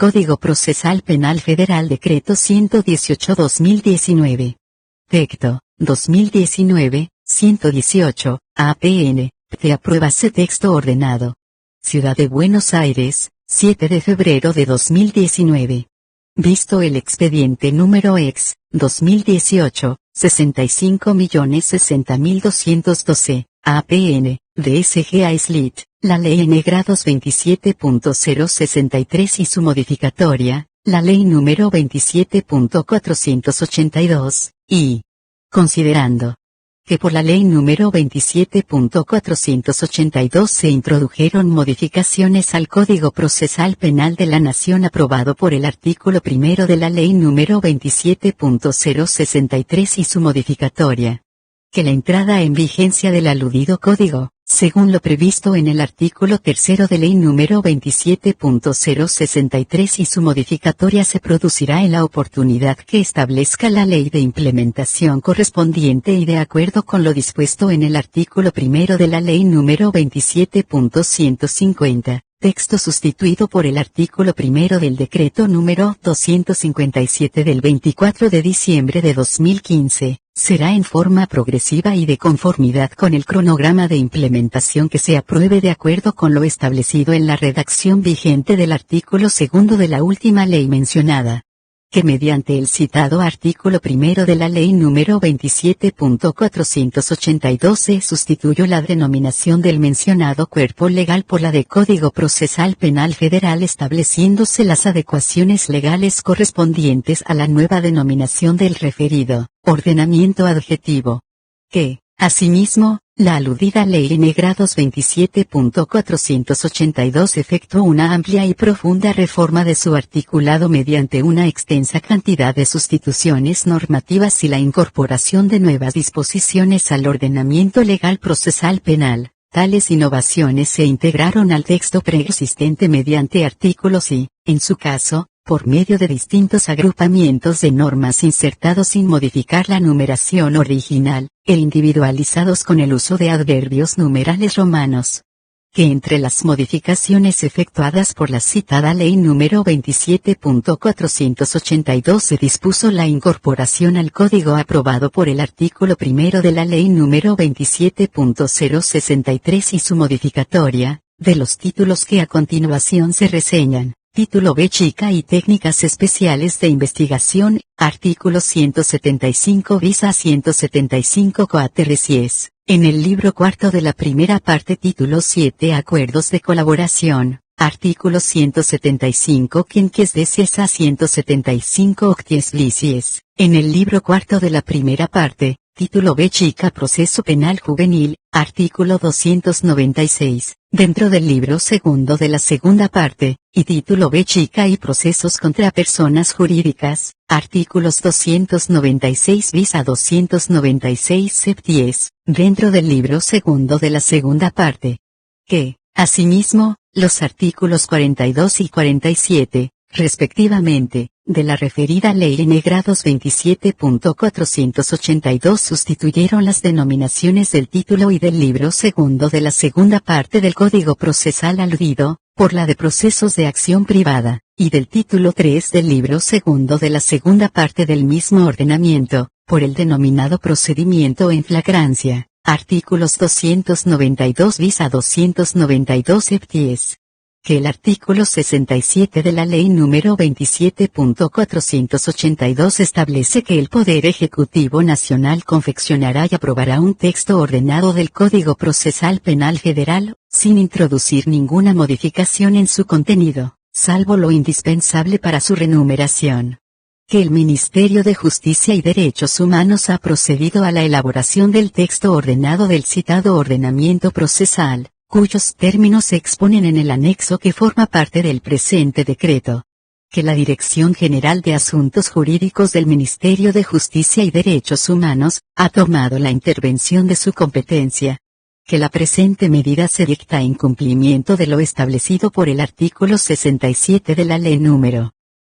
Código Procesal Penal Federal Decreto 118/2019. Texto, 2019-118, APN, te apruébase texto ordenado. Ciudad de Buenos Aires, 7 de febrero de 2019. Visto el expediente número ex, 2018, 65.060.212, APN, DSG AISLIT, la Ley N grados 27.063 y su modificatoria, la Ley número 27.482, y considerando que por la Ley número 27.482 se introdujeron modificaciones al Código Procesal Penal de la Nación aprobado por el artículo 1 de la Ley número 27.063 y su modificatoria, que la entrada en vigencia del aludido código, según lo previsto en el artículo 3 de Ley número 27.063 y su modificatoria se producirá en la oportunidad que establezca la ley de implementación correspondiente y de acuerdo con lo dispuesto en el artículo 1 de la Ley número 27.150, texto sustituido por el artículo 1 del Decreto número 257 del 24 de diciembre de 2015. Será en forma progresiva y de conformidad con el cronograma de implementación que se apruebe de acuerdo con lo establecido en la redacción vigente del artículo 2 de la última ley mencionada, que mediante el citado artículo 1 de la Ley número 27.482 se sustituyó la denominación del mencionado cuerpo legal por la de Código Procesal Penal Federal, estableciéndose las adecuaciones legales correspondientes a la nueva denominación del referido ordenamiento adjetivo, que, asimismo, la aludida Ley N grados 27.482 efectuó una amplia y profunda reforma de su articulado mediante una extensa cantidad de sustituciones normativas y la incorporación de nuevas disposiciones al ordenamiento legal procesal penal. Tales innovaciones se integraron al texto preexistente mediante artículos y, en su caso, por medio de distintos agrupamientos de normas insertados sin modificar la numeración original, e individualizados con el uso de adverbios numerales romanos. Que entre las modificaciones efectuadas por la citada Ley número 27.482 se dispuso la incorporación al Código aprobado por el artículo 1 de la Ley número 27.063 y su modificatoria, de los títulos que a continuación se reseñan. Título B chica y técnicas especiales de investigación, artículos 175 bis a 175 coatercies, en el libro cuarto de la primera parte título 7 acuerdos de colaboración, artículos 175 quinques decies a 175 octies licies, en el libro cuarto de la primera parte, título B chica proceso penal juvenil, artículo 296, dentro del libro segundo de la segunda parte, y título B chica y procesos contra personas jurídicas, artículos 296 bis a 296 septies, dentro del libro segundo de la segunda parte. Que, asimismo, los artículos 42 y 47, respectivamente, de la referida Ley N grados 27.482 sustituyeron las denominaciones del título y del libro segundo de la segunda parte del Código Procesal aludido, por la de procesos de acción privada, y del título 3 del libro segundo de la segunda parte del mismo ordenamiento, por el denominado procedimiento en flagrancia, artículos 292 bis a 292 septies. Que el artículo 67 de la Ley número 27.482 establece que el Poder Ejecutivo Nacional confeccionará y aprobará un texto ordenado del Código Procesal Penal Federal, sin introducir ninguna modificación en su contenido, salvo lo indispensable para su renumeración. Que el Ministerio de Justicia y Derechos Humanos ha procedido a la elaboración del texto ordenado del citado ordenamiento procesal, cuyos términos se exponen en el anexo que forma parte del presente decreto. Que la Dirección General de Asuntos Jurídicos del Ministerio de Justicia y Derechos Humanos, ha tomado la intervención de su competencia. Que la presente medida se dicta en cumplimiento de lo establecido por el artículo 67 de la Ley número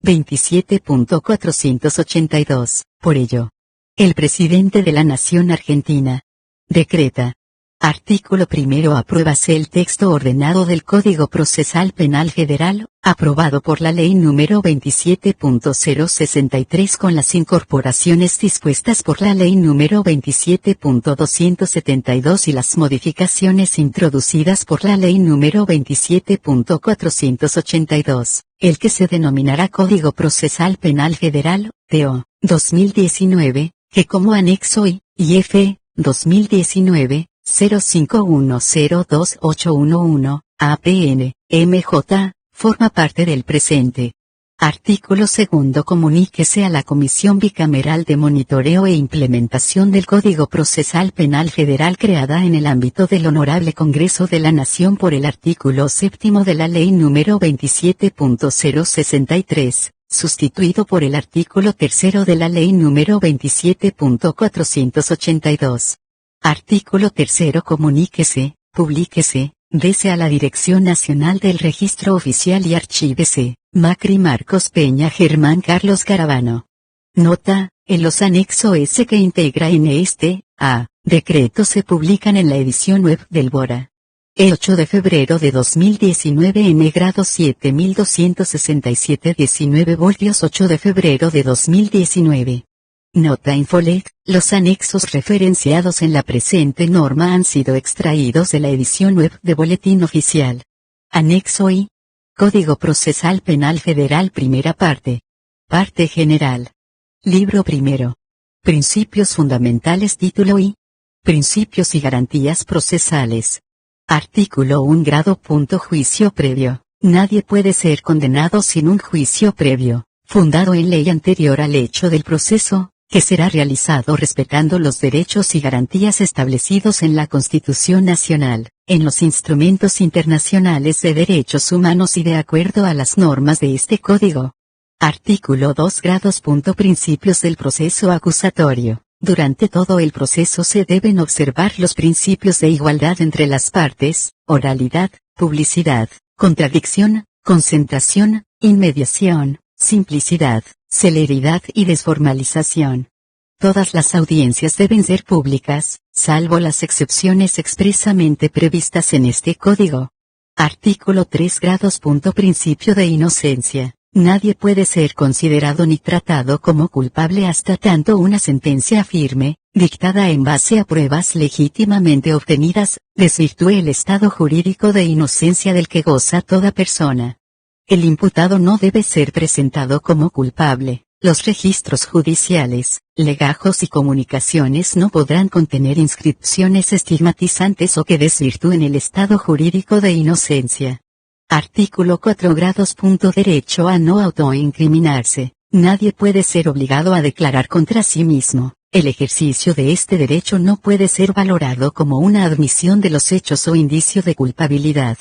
27.482, por ello, el Presidente de la Nación Argentina decreta: Artículo primero. Apruébase el texto ordenado del Código Procesal Penal Federal, aprobado por la Ley número 27.063 con las incorporaciones dispuestas por la Ley número 27.272 y las modificaciones introducidas por la Ley número 27.482, el que se denominará Código Procesal Penal Federal, TO, 2019, que como anexo I, y F, 2019, 05102811, APN, MJ, forma parte del presente. Artículo segundo. Comuníquese a la Comisión Bicameral de Monitoreo e Implementación del Código Procesal Penal Federal creada en el ámbito del Honorable Congreso de la Nación por el artículo séptimo de la Ley número 27.063, sustituido por el artículo tercero de la Ley número 27.482. Artículo tercero. Comuníquese, publíquese, dese a la Dirección Nacional del Registro Oficial y archívese, Macri Marcos Peña Germán Carlos Garabano. Nota, en los anexos S que integra en este, decreto se publican en la edición web del BORA. El 8 de febrero de 2019 en grado 7267 19 voltios 8 de febrero de 2019. Nota Infolec, los anexos referenciados en la presente norma han sido extraídos de la edición web de Boletín Oficial. Anexo I. Código Procesal Penal Federal. Primera parte. Parte general. Libro primero. Principios fundamentales. Título I. Principios y garantías procesales. Artículo 1. Grado. Juicio previo. Nadie puede ser condenado sin un juicio previo, fundado en ley anterior al hecho del proceso, que será realizado respetando los derechos y garantías establecidos en la Constitución Nacional, en los instrumentos internacionales de derechos humanos y de acuerdo a las normas de este código. Artículo 2. Grados. Principios del proceso acusatorio. Durante todo el proceso se deben observar los principios de igualdad entre las partes, oralidad, publicidad, contradicción, concentración, inmediación, simplicidad, celeridad y desformalización. Todas las audiencias deben ser públicas, salvo las excepciones expresamente previstas en este código. Artículo 3. Grados. Principio de inocencia. Nadie puede ser considerado ni tratado como culpable hasta tanto una sentencia firme, dictada en base a pruebas legítimamente obtenidas, desvirtúe el estado jurídico de inocencia del que goza toda persona. El imputado no debe ser presentado como culpable. Los registros judiciales, legajos y comunicaciones no podrán contener inscripciones estigmatizantes o que desvirtúen el estado jurídico de inocencia. Artículo 4. Grados. Derecho a no autoincriminarse. Nadie puede ser obligado a declarar contra sí mismo. El ejercicio de este derecho no puede ser valorado como una admisión de los hechos o indicio de culpabilidad.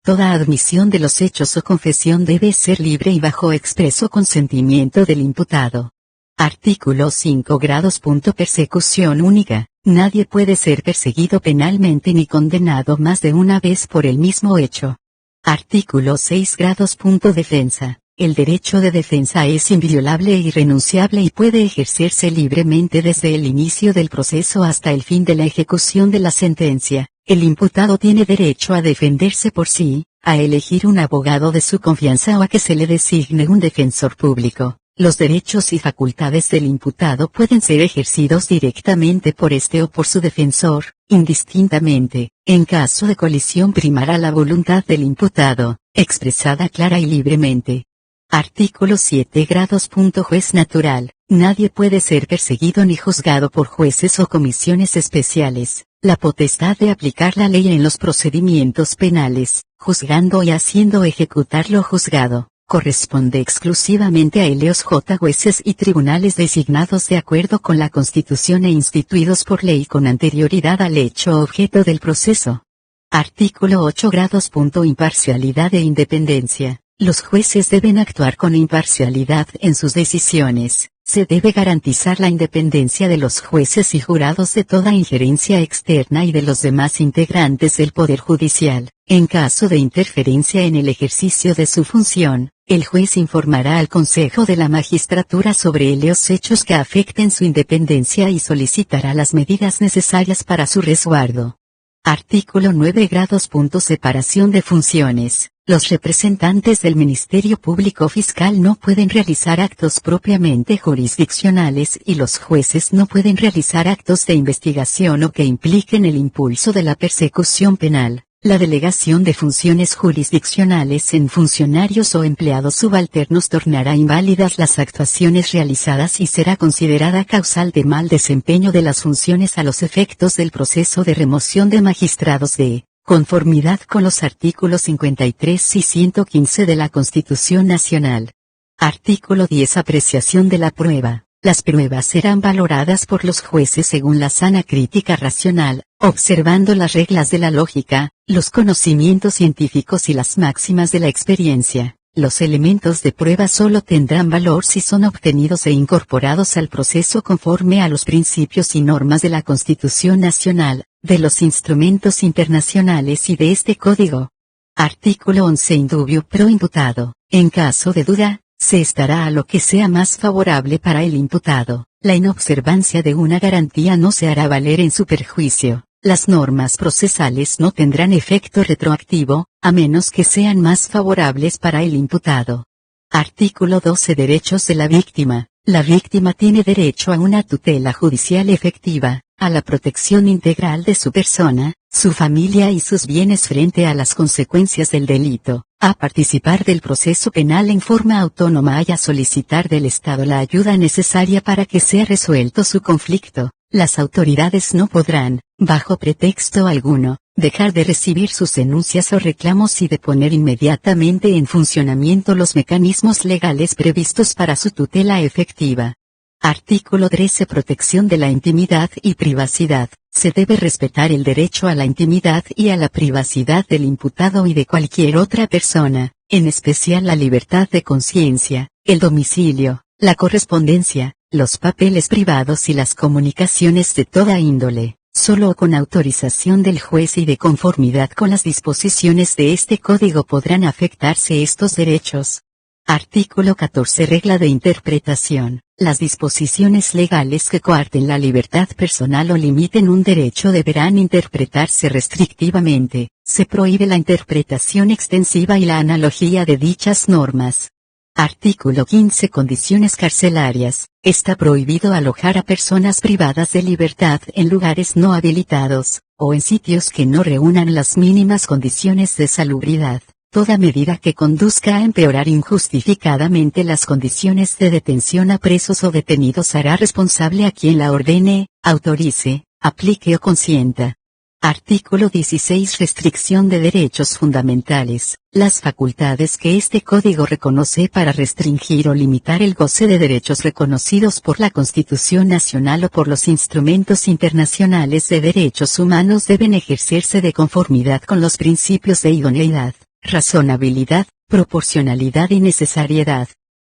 Toda admisión de los hechos o confesión debe ser libre y bajo expreso consentimiento del imputado. Artículo 5. Grados. Persecución única. Nadie puede ser perseguido penalmente ni condenado más de una vez por el mismo hecho. Artículo 6. Grados. Defensa. El derecho de defensa es inviolable e irrenunciable y puede ejercerse libremente desde el inicio del proceso hasta el fin de la ejecución de la sentencia. El imputado tiene derecho a defenderse por sí, a elegir un abogado de su confianza o a que se le designe un defensor público. Los derechos y facultades del imputado pueden ser ejercidos directamente por este o por su defensor, indistintamente, en caso de colisión primará la voluntad del imputado, expresada clara y libremente. Artículo 7. Grados. Juez natural. Nadie puede ser perseguido ni juzgado por jueces o comisiones especiales. La potestad de aplicar la ley en los procedimientos penales, juzgando y haciendo ejecutar lo juzgado, corresponde exclusivamente a los jueces y tribunales designados de acuerdo con la Constitución e instituidos por ley con anterioridad al hecho objeto del proceso. Artículo 8. Grados. Imparcialidad e independencia. Los jueces deben actuar con imparcialidad en sus decisiones. Se debe garantizar la independencia de los jueces y jurados de toda injerencia externa y de los demás integrantes del Poder Judicial. En caso de interferencia en el ejercicio de su función, el juez informará al Consejo de la Magistratura sobre los hechos que afecten su independencia y solicitará las medidas necesarias para su resguardo. Artículo 9 grados. Separación de funciones. Los representantes del Ministerio Público Fiscal no pueden realizar actos propiamente jurisdiccionales y los jueces no pueden realizar actos de investigación o que impliquen el impulso de la persecución penal. La delegación de funciones jurisdiccionales en funcionarios o empleados subalternos tornará inválidas las actuaciones realizadas y será considerada causal de mal desempeño de las funciones a los efectos del proceso de remoción de magistrados de conformidad con los artículos 53 y 115 de la Constitución Nacional. Artículo 10. Apreciación de la prueba. Las pruebas serán valoradas por los jueces según la sana crítica racional, observando las reglas de la lógica, los conocimientos científicos y las máximas de la experiencia. Los elementos de prueba solo tendrán valor si son obtenidos e incorporados al proceso conforme a los principios y normas de la Constitución Nacional, de los instrumentos internacionales y de este Código. Artículo 11. Indubio pro imputado. En caso de duda, se estará a lo que sea más favorable para el imputado. La inobservancia de una garantía no se hará valer en su perjuicio. Las normas procesales no tendrán efecto retroactivo, a menos que sean más favorables para el imputado. Artículo 12. Derechos de la víctima. La víctima tiene derecho a una tutela judicial efectiva, a la protección integral de su persona, su familia y sus bienes frente a las consecuencias del delito, a participar del proceso penal en forma autónoma y a solicitar del Estado la ayuda necesaria para que sea resuelto su conflicto. Las autoridades no podrán, bajo pretexto alguno, dejar de recibir sus denuncias o reclamos y de poner inmediatamente en funcionamiento los mecanismos legales previstos para su tutela efectiva. Artículo 13. Protección de la intimidad y privacidad. Se debe respetar el derecho a la intimidad y a la privacidad del imputado y de cualquier otra persona, en especial la libertad de conciencia, el domicilio, la correspondencia, los papeles privados y las comunicaciones de toda índole, solo con autorización del juez y de conformidad con las disposiciones de este Código podrán afectarse estos derechos. Artículo 14. Regla de interpretación. Las disposiciones legales que coarten la libertad personal o limiten un derecho deberán interpretarse restrictivamente. Se prohíbe la interpretación extensiva y la analogía de dichas normas. Artículo 15. Condiciones carcelarias. Está prohibido alojar a personas privadas de libertad en lugares no habilitados, o en sitios que no reúnan las mínimas condiciones de salubridad. Toda medida que conduzca a empeorar injustificadamente las condiciones de detención a presos o detenidos hará responsable a quien la ordene, autorice, aplique o consienta. Artículo 16. Restricción de derechos fundamentales. Las facultades que este Código reconoce para restringir o limitar el goce de derechos reconocidos por la Constitución Nacional o por los instrumentos internacionales de derechos humanos deben ejercerse de conformidad con los principios de idoneidad, razonabilidad, proporcionalidad y necesariedad.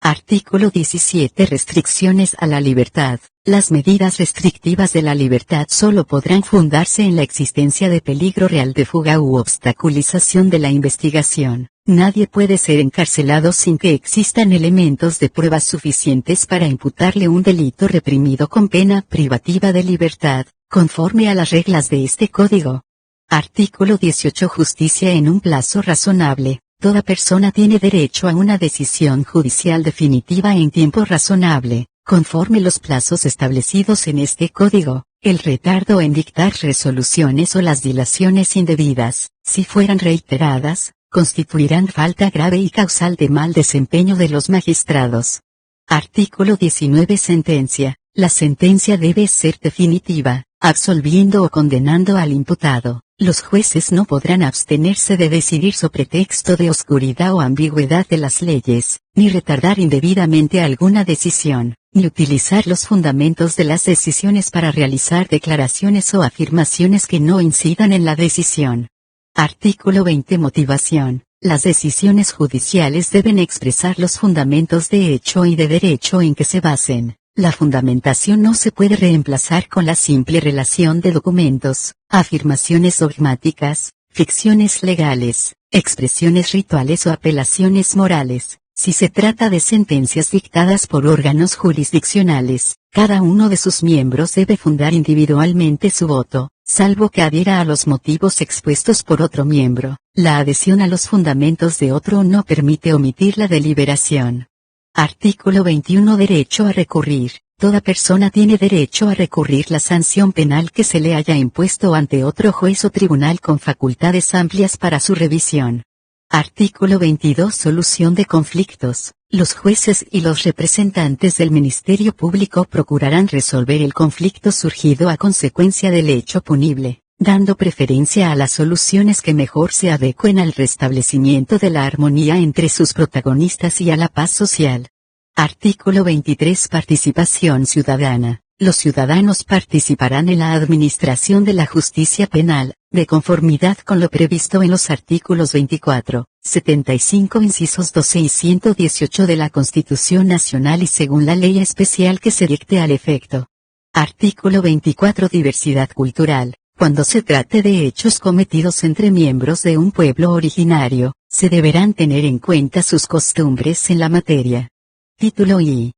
Artículo 17. Restricciones a la libertad. Las medidas restrictivas de la libertad solo podrán fundarse en la existencia de peligro real de fuga u obstaculización de la investigación. Nadie puede ser encarcelado sin que existan elementos de pruebas suficientes para imputarle un delito reprimido con pena privativa de libertad, conforme a las reglas de este Código. Artículo 18. Justicia en un plazo razonable. Toda persona tiene derecho a una decisión judicial definitiva en tiempo razonable, conforme los plazos establecidos en este Código. El retardo en dictar resoluciones o las dilaciones indebidas, si fueran reiteradas, constituirán falta grave y causal de mal desempeño de los magistrados. Artículo 19. Sentencia. La sentencia debe ser definitiva, absolviendo o condenando al imputado. Los jueces no podrán abstenerse de decidir sobre texto de oscuridad o ambigüedad de las leyes, ni retardar indebidamente alguna decisión, ni utilizar los fundamentos de las decisiones para realizar declaraciones o afirmaciones que no incidan en la decisión. Artículo 20. Motivación. Las decisiones judiciales deben expresar los fundamentos de hecho y de derecho en que se basen. La fundamentación no se puede reemplazar con la simple relación de documentos, afirmaciones dogmáticas, ficciones legales, expresiones rituales o apelaciones morales. Si se trata de sentencias dictadas por órganos jurisdiccionales, cada uno de sus miembros debe fundar individualmente su voto, salvo que adhiera a los motivos expuestos por otro miembro. La adhesión a los fundamentos de otro no permite omitir la deliberación. Artículo 21. Derecho a recurrir. Toda persona tiene derecho a recurrir la sanción penal que se le haya impuesto ante otro juez o tribunal con facultades amplias para su revisión. Artículo 22. Solución de conflictos. Los jueces y los representantes del Ministerio Público procurarán resolver el conflicto surgido a consecuencia del hecho punible, dando preferencia a las soluciones que mejor se adecuen al restablecimiento de la armonía entre sus protagonistas y a la paz social. Artículo 23. Participación ciudadana. Los ciudadanos participarán en la administración de la justicia penal, de conformidad con lo previsto en los artículos 24, 75 incisos 12 y 118 de la Constitución Nacional y según la ley especial que se dicte al efecto. Artículo 24. Diversidad cultural. Cuando se trate de hechos cometidos entre miembros de un pueblo originario, se deberán tener en cuenta sus costumbres en la materia. Título I.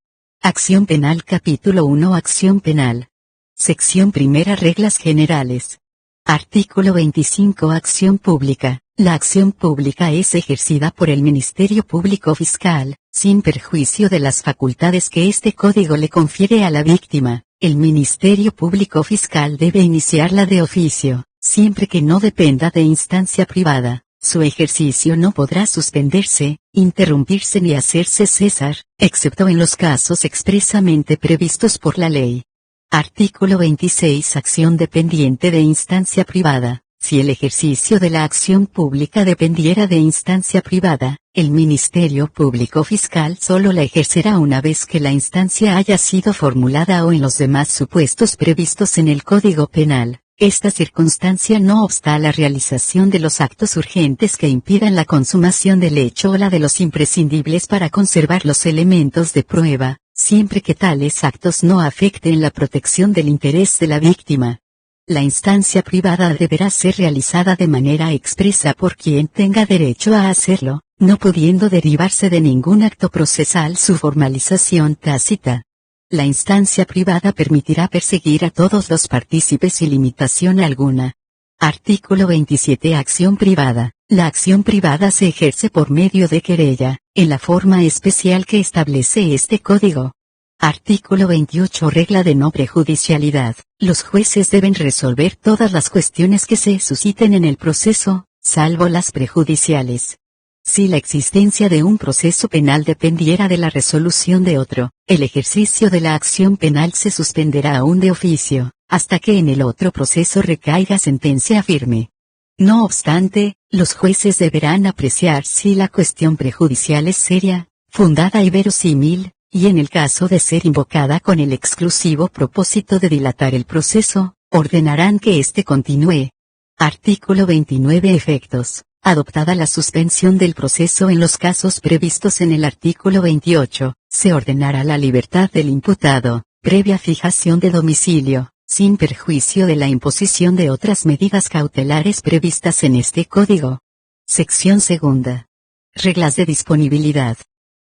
Acción penal. Capítulo 1. Acción penal. Sección primera. Reglas generales. Artículo 25. Acción pública. La acción pública es ejercida por el Ministerio Público Fiscal, sin perjuicio de las facultades que este código le confiere a la víctima. El Ministerio Público Fiscal debe iniciarla de oficio, siempre que no dependa de instancia privada. Su ejercicio no podrá suspenderse, interrumpirse ni hacerse cesar, excepto en los casos expresamente previstos por la ley. Artículo 26. Acción dependiente de instancia privada. Si el ejercicio de la acción pública dependiera de instancia privada, el Ministerio Público Fiscal solo la ejercerá una vez que la instancia haya sido formulada o en los demás supuestos previstos en el Código Penal. Esta circunstancia no obsta a la realización de los actos urgentes que impidan la consumación del hecho o la de los imprescindibles para conservar los elementos de prueba, siempre que tales actos no afecten la protección del interés de la víctima. La instancia privada deberá ser realizada de manera expresa por quien tenga derecho a hacerlo, no pudiendo derivarse de ningún acto procesal su formalización tácita. La instancia privada permitirá perseguir a todos los partícipes sin limitación alguna. Artículo 27. Acción privada. La acción privada se ejerce por medio de querella, en la forma especial que establece este código. Artículo 28. Regla de no prejudicialidad. Los jueces deben resolver todas las cuestiones que se susciten en el proceso, salvo las prejudiciales. Si la existencia de un proceso penal dependiera de la resolución de otro, el ejercicio de la acción penal se suspenderá aún de oficio, hasta que en el otro proceso recaiga sentencia firme. No obstante, los jueces deberán apreciar si la cuestión prejudicial es seria, fundada y verosímil, y en el caso de ser invocada con el exclusivo propósito de dilatar el proceso, ordenarán que éste continúe. Artículo 29. Efectos. Adoptada la suspensión del proceso en los casos previstos en el artículo 28, se ordenará la libertad del imputado, previa fijación de domicilio, sin perjuicio de la imposición de otras medidas cautelares previstas en este código. Sección segunda. Reglas de disponibilidad.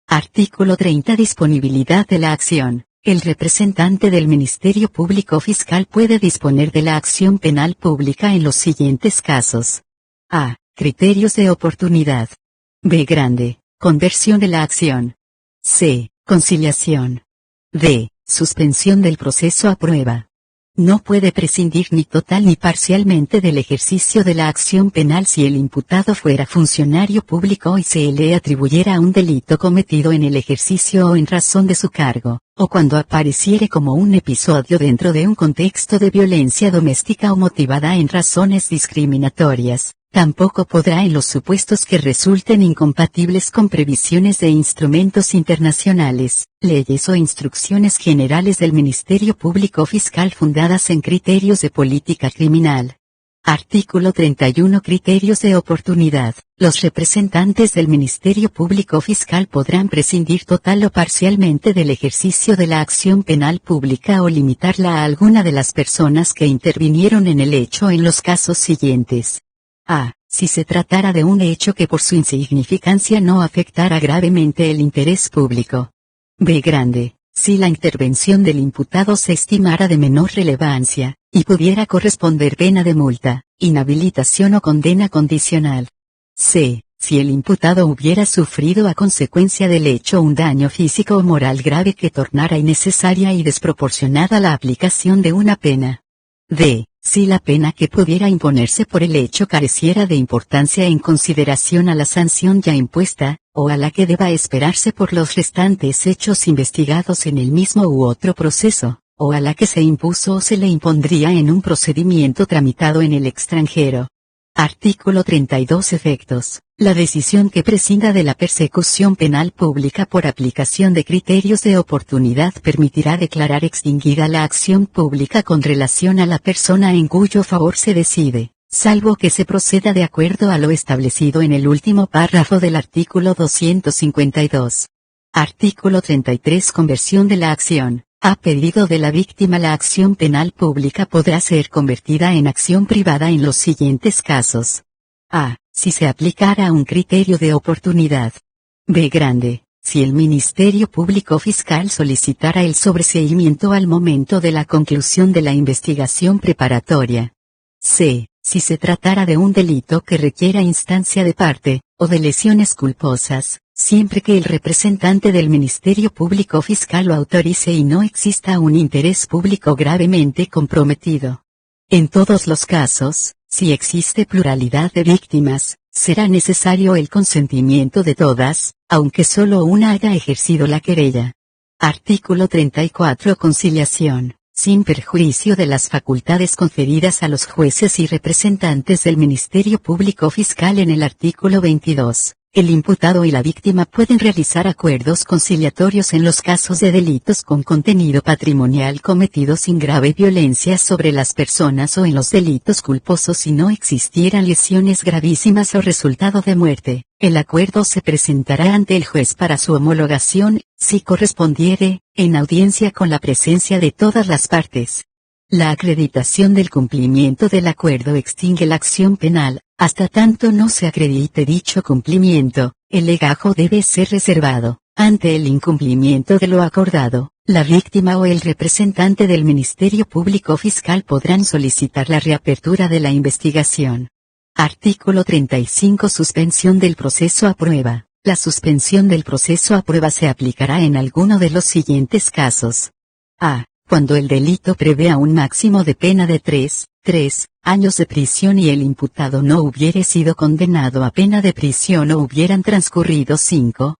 Artículo 30. Disponibilidad de la acción. El representante del Ministerio Público Fiscal puede disponer de la acción penal pública en los siguientes casos. A. Criterios de oportunidad. B. Conversión de la acción. C. Conciliación. D. Suspensión del proceso a prueba. No puede prescindir ni total ni parcialmente del ejercicio de la acción penal si el imputado fuera funcionario público y se le atribuyera un delito cometido en el ejercicio o en razón de su cargo, o cuando apareciere como un episodio dentro de un contexto de violencia doméstica o motivada en razones discriminatorias. Tampoco podrá en los supuestos que resulten incompatibles con previsiones de instrumentos internacionales, leyes o instrucciones generales del Ministerio Público Fiscal fundadas en criterios de política criminal. Artículo 31. Criterios de oportunidad. Los representantes del Ministerio Público Fiscal podrán prescindir total o parcialmente del ejercicio de la acción penal pública o limitarla a alguna de las personas que intervinieron en el hecho en los casos siguientes. A. Si se tratara de un hecho que por su insignificancia no afectara gravemente el interés público. B. Si la intervención del imputado se estimara de menor relevancia, y pudiera corresponder pena de multa, inhabilitación o condena condicional. C. Si el imputado hubiera sufrido a consecuencia del hecho un daño físico o moral grave que tornara innecesaria y desproporcionada la aplicación de una pena. D. Si la pena que pudiera imponerse por el hecho careciera de importancia en consideración a la sanción ya impuesta, o a la que deba esperarse por los restantes hechos investigados en el mismo u otro proceso, o a la que se impuso o se le impondría en un procedimiento tramitado en el extranjero. Artículo 32. Efectos. La decisión que prescinda de la persecución penal pública por aplicación de criterios de oportunidad permitirá declarar extinguida la acción pública con relación a la persona en cuyo favor se decide, salvo que se proceda de acuerdo a lo establecido en el último párrafo del artículo 252. Artículo 33. Conversión de la acción. A pedido de la víctima, la acción penal pública podrá ser convertida en acción privada en los siguientes casos. A. Si se aplicara un criterio de oportunidad. B. Si el Ministerio Público Fiscal solicitara el sobreseimiento al momento de la conclusión de la investigación preparatoria. C. Si se tratara de un delito que requiera instancia de parte, o de lesiones culposas, siempre que el representante del Ministerio Público Fiscal lo autorice y no exista un interés público gravemente comprometido. En todos los casos, si existe pluralidad de víctimas, será necesario el consentimiento de todas, aunque solo una haya ejercido la querella. Artículo 34. Conciliación. Sin perjuicio de las facultades conferidas a los jueces y representantes del Ministerio Público Fiscal en el artículo 22, el imputado y la víctima pueden realizar acuerdos conciliatorios en los casos de delitos con contenido patrimonial cometidos sin grave violencia sobre las personas o en los delitos culposos si no existieran lesiones gravísimas o resultado de muerte. El acuerdo se presentará ante el juez para su homologación, si correspondiere, en audiencia con la presencia de todas las partes. La acreditación del cumplimiento del acuerdo extingue la acción penal. Hasta tanto no se acredite dicho cumplimiento, el legajo debe ser reservado. Ante el incumplimiento de lo acordado, la víctima o el representante del Ministerio Público Fiscal podrán solicitar la reapertura de la investigación. Artículo 35. Suspensión del proceso a prueba. La suspensión del proceso a prueba se aplicará en alguno de los siguientes casos. A. Cuando el delito prevea un máximo de pena de 3 años de prisión y el imputado no hubiere sido condenado a pena de prisión o hubieran transcurrido 5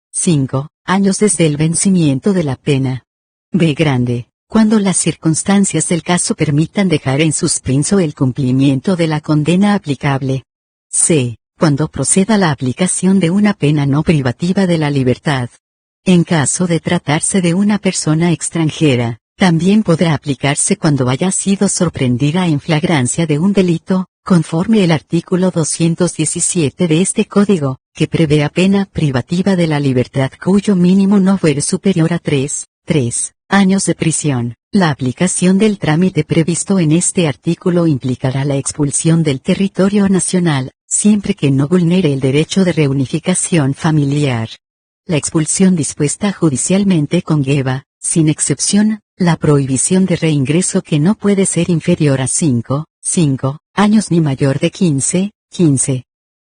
años desde el vencimiento de la pena. B. Cuando las circunstancias del caso permitan dejar en suspenso el cumplimiento de la condena aplicable. C. Cuando proceda la aplicación de una pena no privativa de la libertad. En caso de tratarse de una persona extranjera, también podrá aplicarse cuando haya sido sorprendida en flagrancia de un delito, conforme el artículo 217 de este Código, que prevé pena privativa de la libertad cuyo mínimo no fuere superior a 3 años de prisión. La aplicación del trámite previsto en este artículo implicará la expulsión del territorio nacional, siempre que no vulnere el derecho de reunificación familiar. La expulsión dispuesta judicialmente conlleva, sin excepción, la prohibición de reingreso que no puede ser inferior a 5 años ni mayor de 15.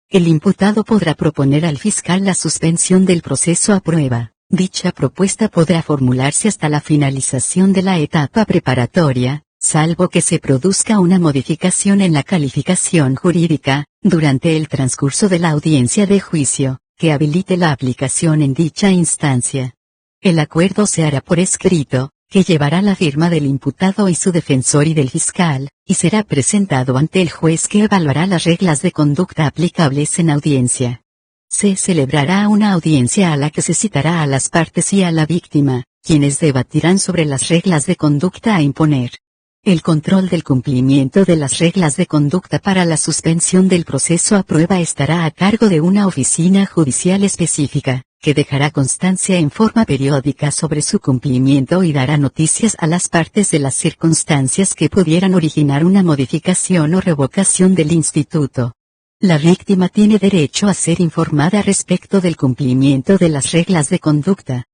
El imputado podrá proponer al fiscal la suspensión del proceso a prueba. Dicha propuesta podrá formularse hasta la finalización de la etapa preparatoria, salvo que se produzca una modificación en la calificación jurídica, durante el transcurso de la audiencia de juicio, que habilite la aplicación en dicha instancia. El acuerdo se hará por escrito, que llevará la firma del imputado y su defensor y del fiscal, y será presentado ante el juez que evaluará las reglas de conducta aplicables en audiencia. Se celebrará una audiencia a la que se citará a las partes y a la víctima, quienes debatirán sobre las reglas de conducta a imponer. El control del cumplimiento de las reglas de conducta para la suspensión del proceso a prueba estará a cargo de una oficina judicial específica, que dejará constancia en forma periódica sobre su cumplimiento y dará noticias a las partes de las circunstancias que pudieran originar una modificación o revocación del instituto. La víctima tiene derecho a ser informada respecto del cumplimiento de las reglas de conducta.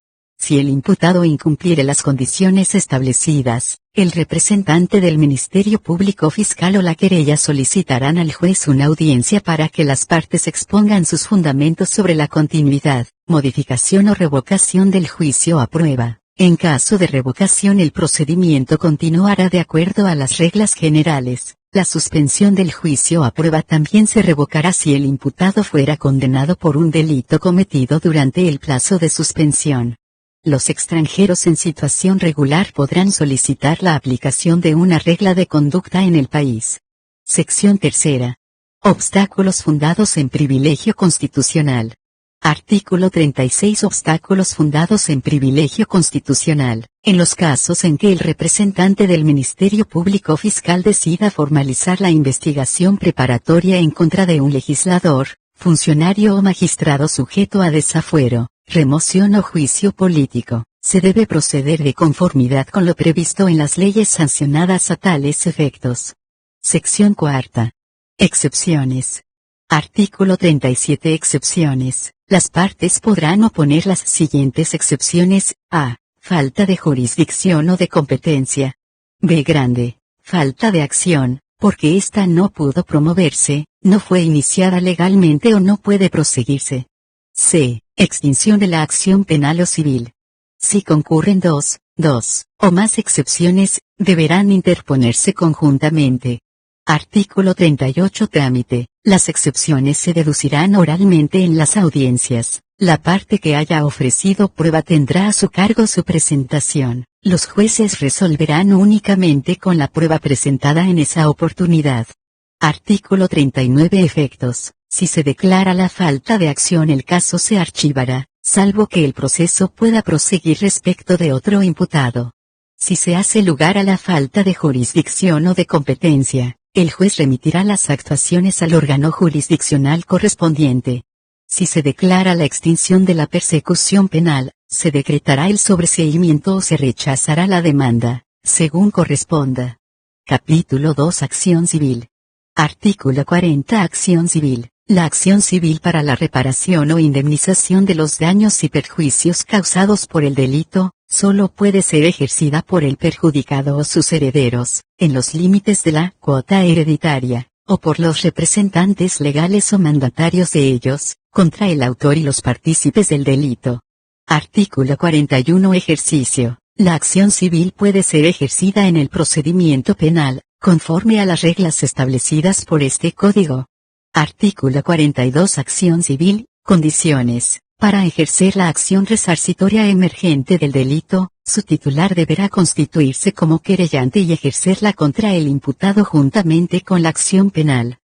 Si el imputado incumpliere las condiciones establecidas, el representante del Ministerio Público Fiscal o la querella solicitarán al juez una audiencia para que las partes expongan sus fundamentos sobre la continuidad, modificación o revocación del juicio a prueba. En caso de revocación, el procedimiento continuará de acuerdo a las reglas generales. La suspensión del juicio a prueba también se revocará si el imputado fuera condenado por un delito cometido durante el plazo de suspensión. Los extranjeros en situación regular podrán solicitar la aplicación de una regla de conducta en el país. Sección tercera. Obstáculos fundados en privilegio constitucional. Artículo 36. Obstáculos fundados en privilegio constitucional. En los casos en que el representante del Ministerio Público Fiscal decida formalizar la investigación preparatoria en contra de un legislador, funcionario o magistrado sujeto a desafuero, remoción o juicio político, se debe proceder de conformidad con lo previsto en las leyes sancionadas a tales efectos. Sección cuarta. Excepciones. Artículo 37. Excepciones. Las partes podrán oponer las siguientes excepciones: a. Falta de jurisdicción o de competencia. B. Falta de acción, porque ésta no pudo promoverse, no fue iniciada legalmente o no puede proseguirse. C. Extinción de la acción penal o civil. Si concurren dos o más excepciones, deberán interponerse conjuntamente. Artículo 38. Trámite. Las excepciones se deducirán oralmente en las audiencias. La parte que haya ofrecido prueba tendrá a su cargo su presentación. Los jueces resolverán únicamente con la prueba presentada en esa oportunidad. Artículo 39. Efectos. Si se declara la falta de acción, el caso se archivará, salvo que el proceso pueda proseguir respecto de otro imputado. Si se hace lugar a la falta de jurisdicción o de competencia, el juez remitirá las actuaciones al órgano jurisdiccional correspondiente. Si se declara la extinción de la persecución penal, se decretará el sobreseimiento o se rechazará la demanda, según corresponda. Capítulo 2. Acción civil. Artículo 40. Acción civil. La acción civil para la reparación o indemnización de los daños y perjuicios causados por el delito, solo puede ser ejercida por el perjudicado o sus herederos, en los límites de la cuota hereditaria, o por los representantes legales o mandatarios de ellos, contra el autor y los partícipes del delito. Artículo 41. Ejercicio. La acción civil puede ser ejercida en el procedimiento penal, conforme a las reglas establecidas por este Código. Artículo 42. Acción civil. Condiciones. Para ejercer la acción resarcitoria emergente del delito, su titular deberá constituirse como querellante y ejercerla contra el imputado juntamente con la acción penal.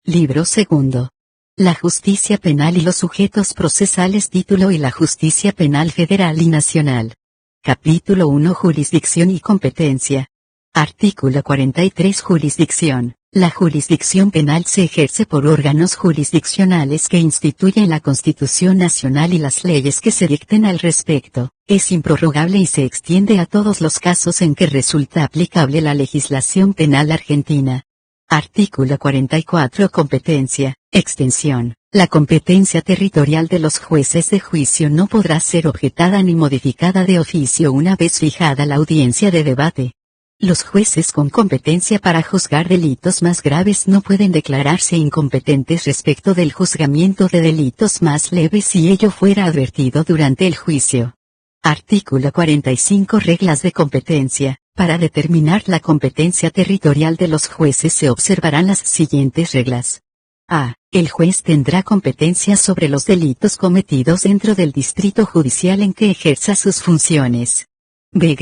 Libro segundo. La justicia penal y los sujetos procesales. Título y la justicia penal federal y nacional. Capítulo 1. Jurisdicción y competencia. Artículo 43. Jurisdicción. La jurisdicción penal se ejerce por órganos jurisdiccionales que instituyen la Constitución Nacional y las leyes que se dicten al respecto. Es improrrogable y se extiende a todos los casos en que resulta aplicable la legislación penal argentina. Artículo 44. Competencia. Extensión. La competencia territorial de los jueces de juicio no podrá ser objetada ni modificada de oficio una vez fijada la audiencia de debate. Los jueces con competencia para juzgar delitos más graves no pueden declararse incompetentes respecto del juzgamiento de delitos más leves si ello fuera advertido durante el juicio. Artículo 45. Reglas de competencia. Para determinar la competencia territorial de los jueces se observarán las siguientes reglas. A. El juez tendrá competencia sobre los delitos cometidos dentro del distrito judicial en que ejerza sus funciones. B.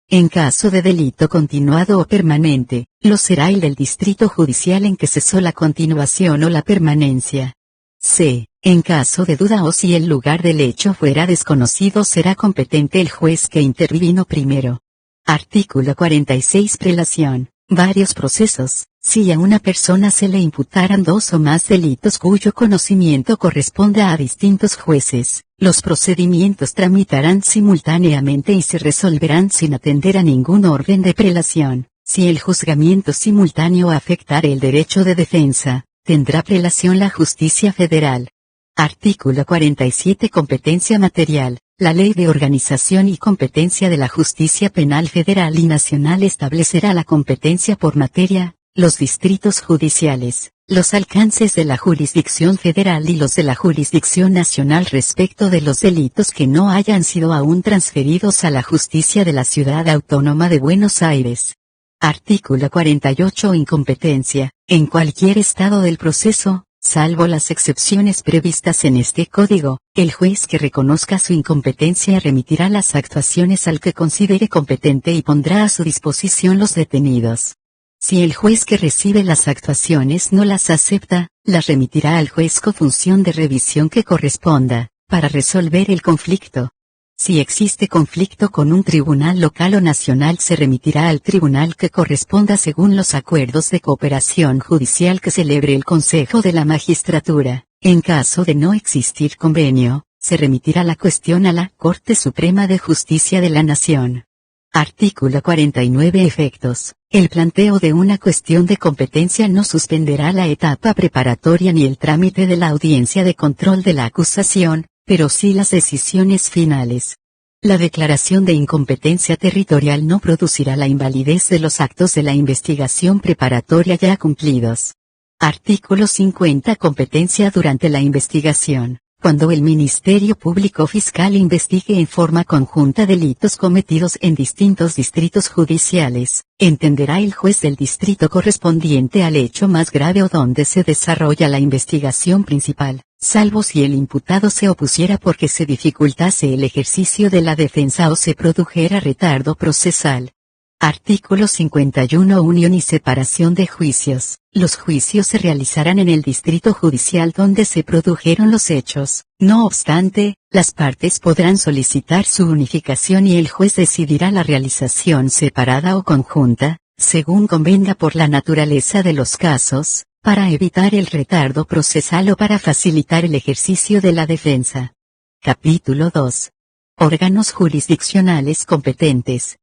En caso de delito continuado o permanente, lo será el del distrito judicial en que cesó la continuación o la permanencia. C. En caso de duda o si el lugar del hecho fuera desconocido, será competente el juez que intervino primero. Artículo 46. Prelación. Varios procesos. Si a una persona se le imputaran dos o más delitos cuyo conocimiento corresponda a distintos jueces, los procedimientos tramitarán simultáneamente y se resolverán sin atender a ningún orden de prelación. Si el juzgamiento simultáneo afectare el derecho de defensa, tendrá prelación la justicia federal. Artículo 47. Competencia material. La Ley de Organización y Competencia de la Justicia Penal Federal y Nacional establecerá la competencia por materia, los distritos judiciales, los alcances de la jurisdicción federal y los de la jurisdicción nacional respecto de los delitos que no hayan sido aún transferidos a la justicia de la Ciudad Autónoma de Buenos Aires. Artículo 48. Incompetencia. En cualquier estado del proceso, salvo las excepciones previstas en este código, el juez que reconozca su incompetencia remitirá las actuaciones al que considere competente y pondrá a su disposición los detenidos. Si el juez que recibe las actuaciones no las acepta, las remitirá al juez con función de revisión que corresponda, para resolver el conflicto. Si existe conflicto con un tribunal local o nacional, se remitirá al tribunal que corresponda según los acuerdos de cooperación judicial que celebre el Consejo de la Magistratura. En caso de no existir convenio, se remitirá la cuestión a la Corte Suprema de Justicia de la Nación. Artículo 49. Efectos. El planteo de una cuestión de competencia no suspenderá la etapa preparatoria ni el trámite de la audiencia de control de la acusación, pero sí las decisiones finales. La declaración de incompetencia territorial no producirá la invalidez de los actos de la investigación preparatoria ya cumplidos. Artículo 50. Competencia durante la investigación. Cuando el Ministerio Público Fiscal investigue en forma conjunta delitos cometidos en distintos distritos judiciales, entenderá el juez del distrito correspondiente al hecho más grave o donde se desarrolla la investigación principal, salvo si el imputado se opusiera porque se dificultase el ejercicio de la defensa o se produjera retardo procesal. Artículo 51. Unión y separación de juicios. Los juicios se realizarán en el distrito judicial donde se produjeron los hechos. No obstante, las partes podrán solicitar su unificación y el juez decidirá la realización separada o conjunta, según convenga por la naturaleza de los casos, para evitar el retardo procesal o para facilitar el ejercicio de la defensa. Capítulo 2. Órganos jurisdiccionales competentes.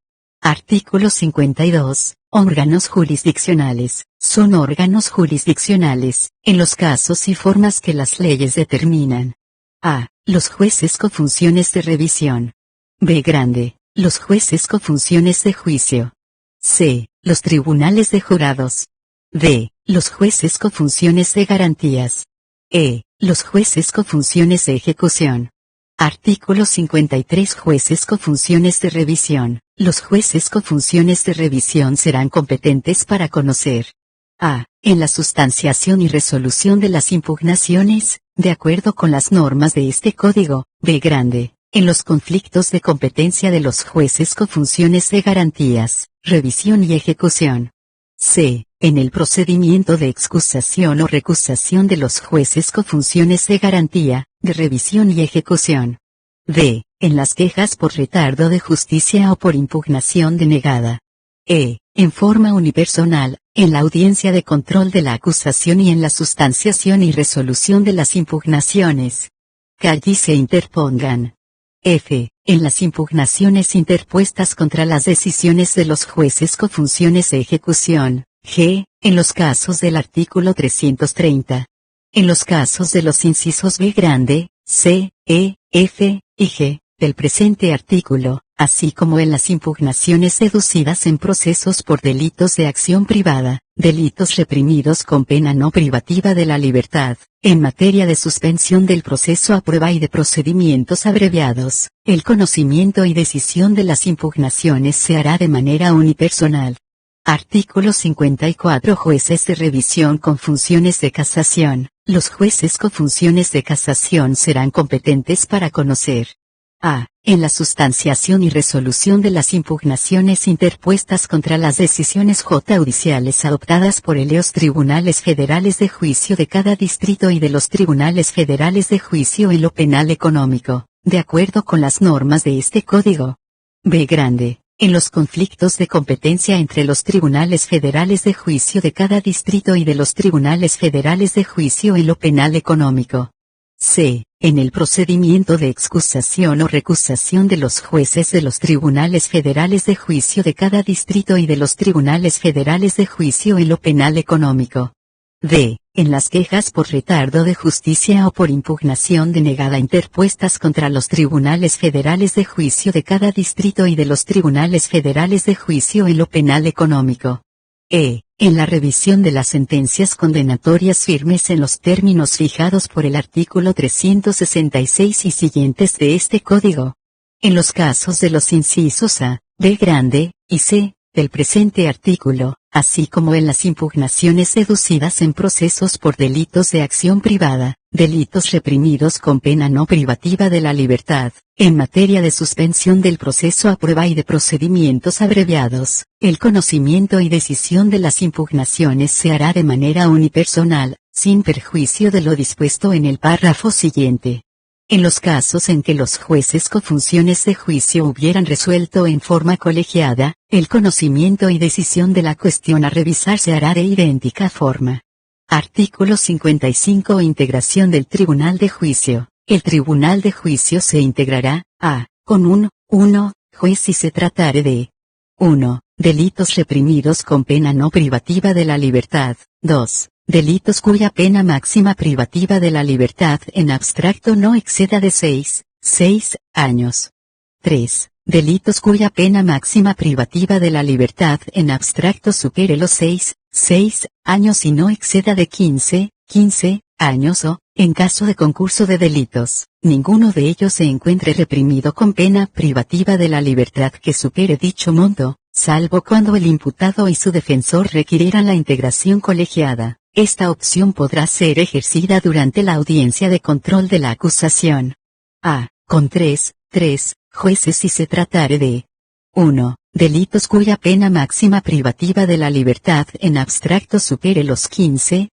Artículo 52. Órganos jurisdiccionales. Son órganos jurisdiccionales, en los casos y formas que las leyes determinan. A. Los jueces con funciones de revisión. B. Grande. Los jueces con funciones de juicio. C. Los tribunales de jurados. D. Los jueces con funciones de garantías. E. Los jueces con funciones de ejecución. Artículo 53. Jueces con funciones de revisión. Los jueces con funciones de revisión serán competentes para conocer: a. En la sustanciación y resolución de las impugnaciones, de acuerdo con las normas de este código. B. Grande. En los conflictos de competencia de los jueces con funciones de garantías, revisión y ejecución. C. En el procedimiento de excusación o recusación de los jueces con funciones de garantía, de revisión y ejecución. D. En las quejas por retardo de justicia o por impugnación denegada. E. En forma unipersonal, en la audiencia de control de la acusación y en la sustanciación y resolución de las impugnaciones que allí se interpongan. F. En las impugnaciones interpuestas contra las decisiones de los jueces con funciones de ejecución. G. En los casos del artículo 330. En los casos de los incisos B. Grande, C, E, F, y G, del presente artículo, así como en las impugnaciones deducidas en procesos por delitos de acción privada, delitos reprimidos con pena no privativa de la libertad, en materia de suspensión del proceso a prueba y de procedimientos abreviados, el conocimiento y decisión de las impugnaciones se hará de manera unipersonal. Artículo 54. Jueces de revisión con funciones de casación. Los jueces con funciones de casación serán competentes para conocer: a. En la sustanciación y resolución de las impugnaciones interpuestas contra las decisiones judiciales adoptadas por los tribunales federales de juicio de cada distrito y de los tribunales federales de juicio en lo penal económico, de acuerdo con las normas de este código. B. Grande. En los conflictos de competencia entre los tribunales federales de juicio de cada distrito y de los tribunales federales de juicio en lo penal económico. C. En el procedimiento de excusación o recusación de los jueces de los tribunales federales de juicio de cada distrito y de los tribunales federales de juicio en lo penal económico. D. En las quejas por retardo de justicia o por impugnación denegada interpuestas contra los tribunales federales de juicio de cada distrito y de los tribunales federales de juicio en lo penal económico. E. En la revisión de las sentencias condenatorias firmes en los términos fijados por el artículo 366 y siguientes de este Código. En los casos de los incisos A, B grande, y C, del presente artículo, así como en las impugnaciones deducidas en procesos por delitos de acción privada, delitos reprimidos con pena no privativa de la libertad, en materia de suspensión del proceso a prueba y de procedimientos abreviados, el conocimiento y decisión de las impugnaciones se hará de manera unipersonal, sin perjuicio de lo dispuesto en el párrafo siguiente. En los casos en que los jueces con funciones de juicio hubieran resuelto en forma colegiada, el conocimiento y decisión de la cuestión a revisar se hará de idéntica forma. Artículo 55. Integración del Tribunal de Juicio. El Tribunal de Juicio se integrará, a, con 1 juez si se tratare de 1. Delitos reprimidos con pena no privativa de la libertad, 2. Delitos cuya pena máxima privativa de la libertad en abstracto no exceda de 6 años. 3. Delitos cuya pena máxima privativa de la libertad en abstracto supere los 6 años y no exceda de 15 años o, en caso de concurso de delitos, ninguno de ellos se encuentre reprimido con pena privativa de la libertad que supere dicho monto, salvo cuando el imputado y su defensor requirieran la integración colegiada. Esta opción podrá ser ejercida durante la audiencia de control de la acusación. A. Con 3 jueces si se tratare de 1. Delitos cuya pena máxima privativa de la libertad en abstracto supere los 15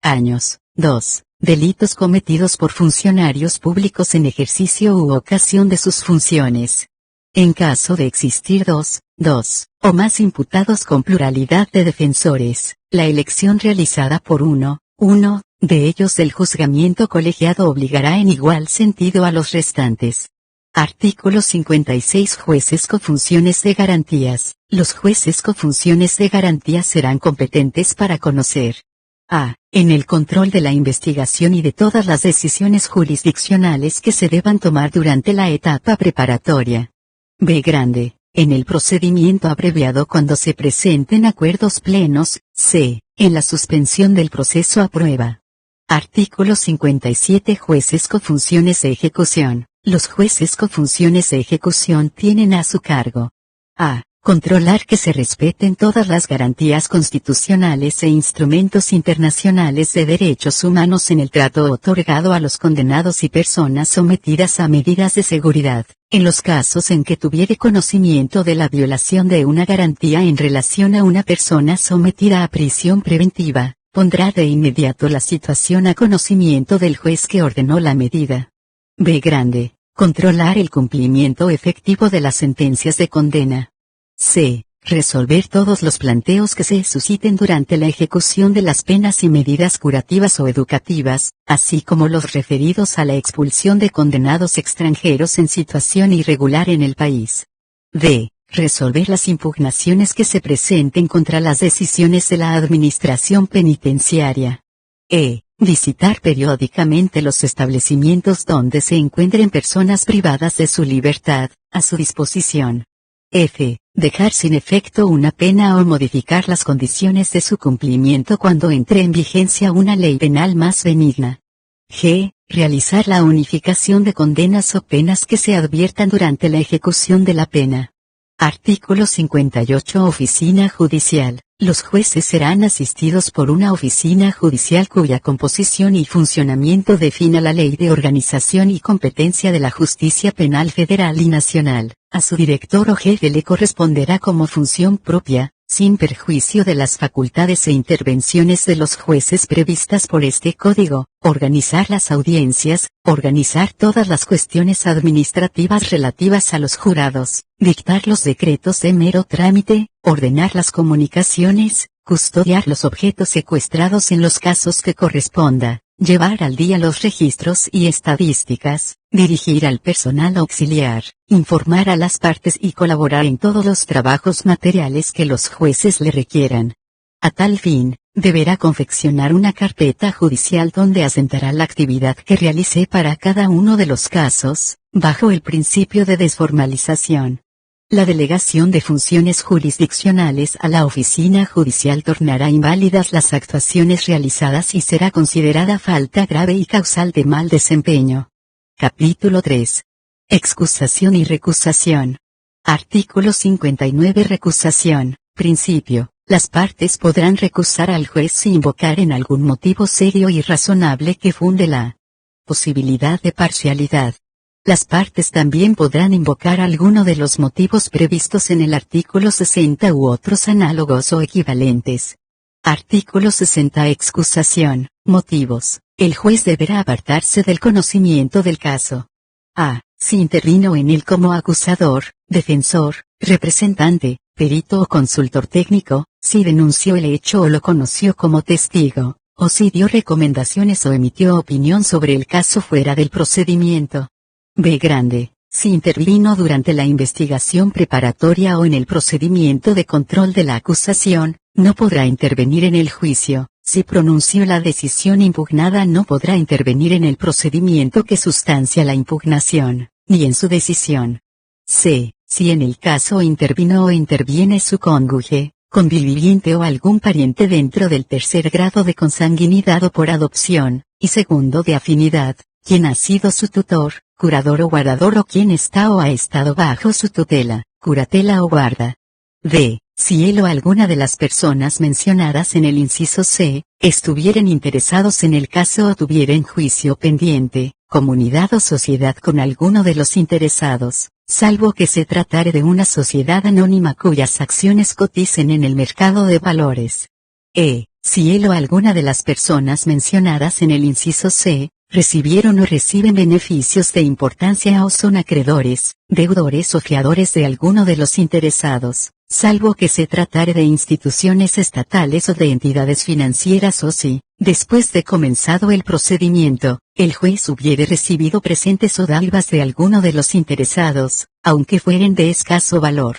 años. 2. Delitos cometidos por funcionarios públicos en ejercicio u ocasión de sus funciones. En caso de existir dos o más imputados con pluralidad de defensores, la elección realizada por uno de ellos del juzgamiento colegiado obligará en igual sentido a los restantes. Artículo 56. Jueces con funciones de garantías. Los jueces con funciones de garantías serán competentes para conocer a. En el control de la investigación y de todas las decisiones jurisdiccionales que se deban tomar durante la etapa preparatoria. B grande. En el procedimiento abreviado cuando se presenten acuerdos plenos. C. En la suspensión del proceso a prueba. Artículo 57. Jueces con funciones de ejecución. Los jueces con funciones de ejecución tienen a su cargo a. Controlar que se respeten todas las garantías constitucionales e instrumentos internacionales de derechos humanos en el trato otorgado a los condenados y personas sometidas a medidas de seguridad. En los casos en que tuviere conocimiento de la violación de una garantía en relación a una persona sometida a prisión preventiva, pondrá de inmediato la situación a conocimiento del juez que ordenó la medida. B grande. Controlar el cumplimiento efectivo de las sentencias de condena. C. Resolver todos los planteos que se susciten durante la ejecución de las penas y medidas curativas o educativas, así como los referidos a la expulsión de condenados extranjeros en situación irregular en el país. D. Resolver las impugnaciones que se presenten contra las decisiones de la Administración Penitenciaria. E. Visitar periódicamente los establecimientos donde se encuentren personas privadas de su libertad, a su disposición. F. Dejar sin efecto una pena o modificar las condiciones de su cumplimiento cuando entre en vigencia una ley penal más benigna. G. Realizar la unificación de condenas o penas que se adviertan durante la ejecución de la pena. Artículo 58. Oficina judicial. Los jueces serán asistidos por una oficina judicial cuya composición y funcionamiento defina la Ley de Organización y Competencia de la Justicia Penal Federal y Nacional. A su director o jefe le corresponderá como función propia, sin perjuicio de las facultades e intervenciones de los jueces previstas por este Código, organizar las audiencias, organizar todas las cuestiones administrativas relativas a los jurados, dictar los decretos de mero trámite, ordenar las comunicaciones, custodiar los objetos secuestrados en los casos que corresponda, llevar al día los registros y estadísticas, dirigir al personal auxiliar, informar a las partes y colaborar en todos los trabajos materiales que los jueces le requieran. A tal fin, deberá confeccionar una carpeta judicial donde asentará la actividad que realice para cada uno de los casos, bajo el principio de desformalización. La delegación de funciones jurisdiccionales a la oficina judicial tornará inválidas las actuaciones realizadas y será considerada falta grave y causal de mal desempeño. Capítulo 3. Excusación y recusación. Artículo 59. Recusación. Principio. Las partes podrán recusar al juez si invocar en algún motivo serio y razonable que funde la posibilidad de parcialidad. Las partes también podrán invocar alguno de los motivos previstos en el artículo 60 u otros análogos o equivalentes. Artículo 60. Excusación. Motivos. El juez deberá apartarse del conocimiento del caso. A. Si intervino en él como acusador, defensor, representante, perito o consultor técnico, si denunció el hecho o lo conoció como testigo, o si dio recomendaciones o emitió opinión sobre el caso fuera del procedimiento. B. Grande, si intervino durante la investigación preparatoria o en el procedimiento de control de la acusación, no podrá intervenir en el juicio. Si pronunció la decisión impugnada, no podrá intervenir en el procedimiento que sustancia la impugnación, ni en su decisión. C. Si en el caso intervino o interviene su cónyuge, conviviente o algún pariente dentro del tercer grado de consanguinidad o por adopción, y segundo de afinidad, quien ha sido su tutor, curador o guardador o quien está o ha estado bajo su tutela, curatela o guarda. D. Si él o alguna de las personas mencionadas en el inciso C, estuvieren interesados en el caso o tuvieren juicio pendiente, comunidad o sociedad con alguno de los interesados, salvo que se tratare de una sociedad anónima cuyas acciones coticen en el mercado de valores. E. Si él o alguna de las personas mencionadas en el inciso C, recibieron o reciben beneficios de importancia o son acreedores, deudores o fiadores de alguno de los interesados, salvo que se tratare de instituciones estatales o de entidades financieras o si, después de comenzado el procedimiento, el juez hubiere recibido presentes o dádivas de alguno de los interesados, aunque fueren de escaso valor.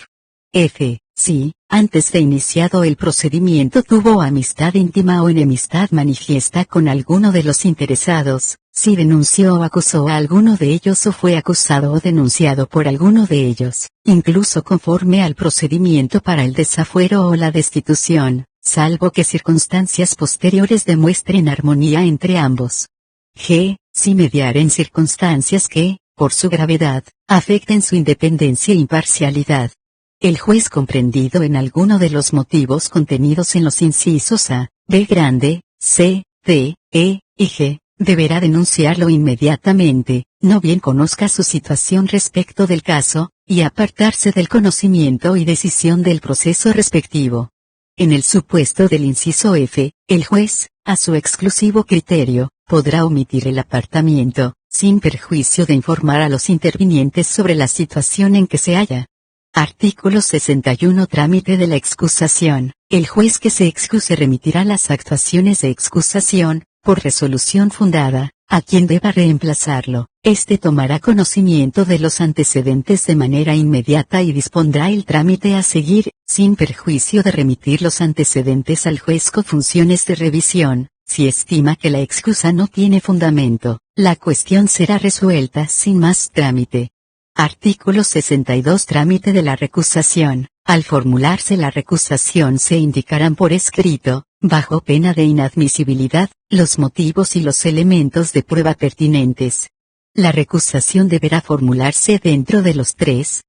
F. Si, antes de iniciado el procedimiento tuvo amistad íntima o enemistad manifiesta con alguno de los interesados, si denunció o acusó a alguno de ellos o fue acusado o denunciado por alguno de ellos, incluso conforme al procedimiento para el desafuero o la destitución, salvo que circunstancias posteriores demuestren armonía entre ambos. G. Si mediaren circunstancias que, por su gravedad, afecten su independencia e imparcialidad. El juez comprendido en alguno de los motivos contenidos en los incisos A, B grande, C, D, E, y G, deberá denunciarlo inmediatamente, no bien conozca su situación respecto del caso, y apartarse del conocimiento y decisión del proceso respectivo. En el supuesto del inciso F, el juez, a su exclusivo criterio, podrá omitir el apartamiento, sin perjuicio de informar a los intervinientes sobre la situación en que se halla. Artículo 61. Trámite de la excusación. El juez que se excuse remitirá las actuaciones de excusación, por resolución fundada, a quien deba reemplazarlo. Este tomará conocimiento de los antecedentes de manera inmediata y dispondrá el trámite a seguir, sin perjuicio de remitir los antecedentes al juez con funciones de revisión. Si estima que la excusa no tiene fundamento, la cuestión será resuelta sin más trámite. Artículo 62. Trámite de la recusación. Al formularse la recusación se indicarán por escrito, bajo pena de inadmisibilidad, los motivos y los elementos de prueba pertinentes. La recusación deberá formularse dentro de los 3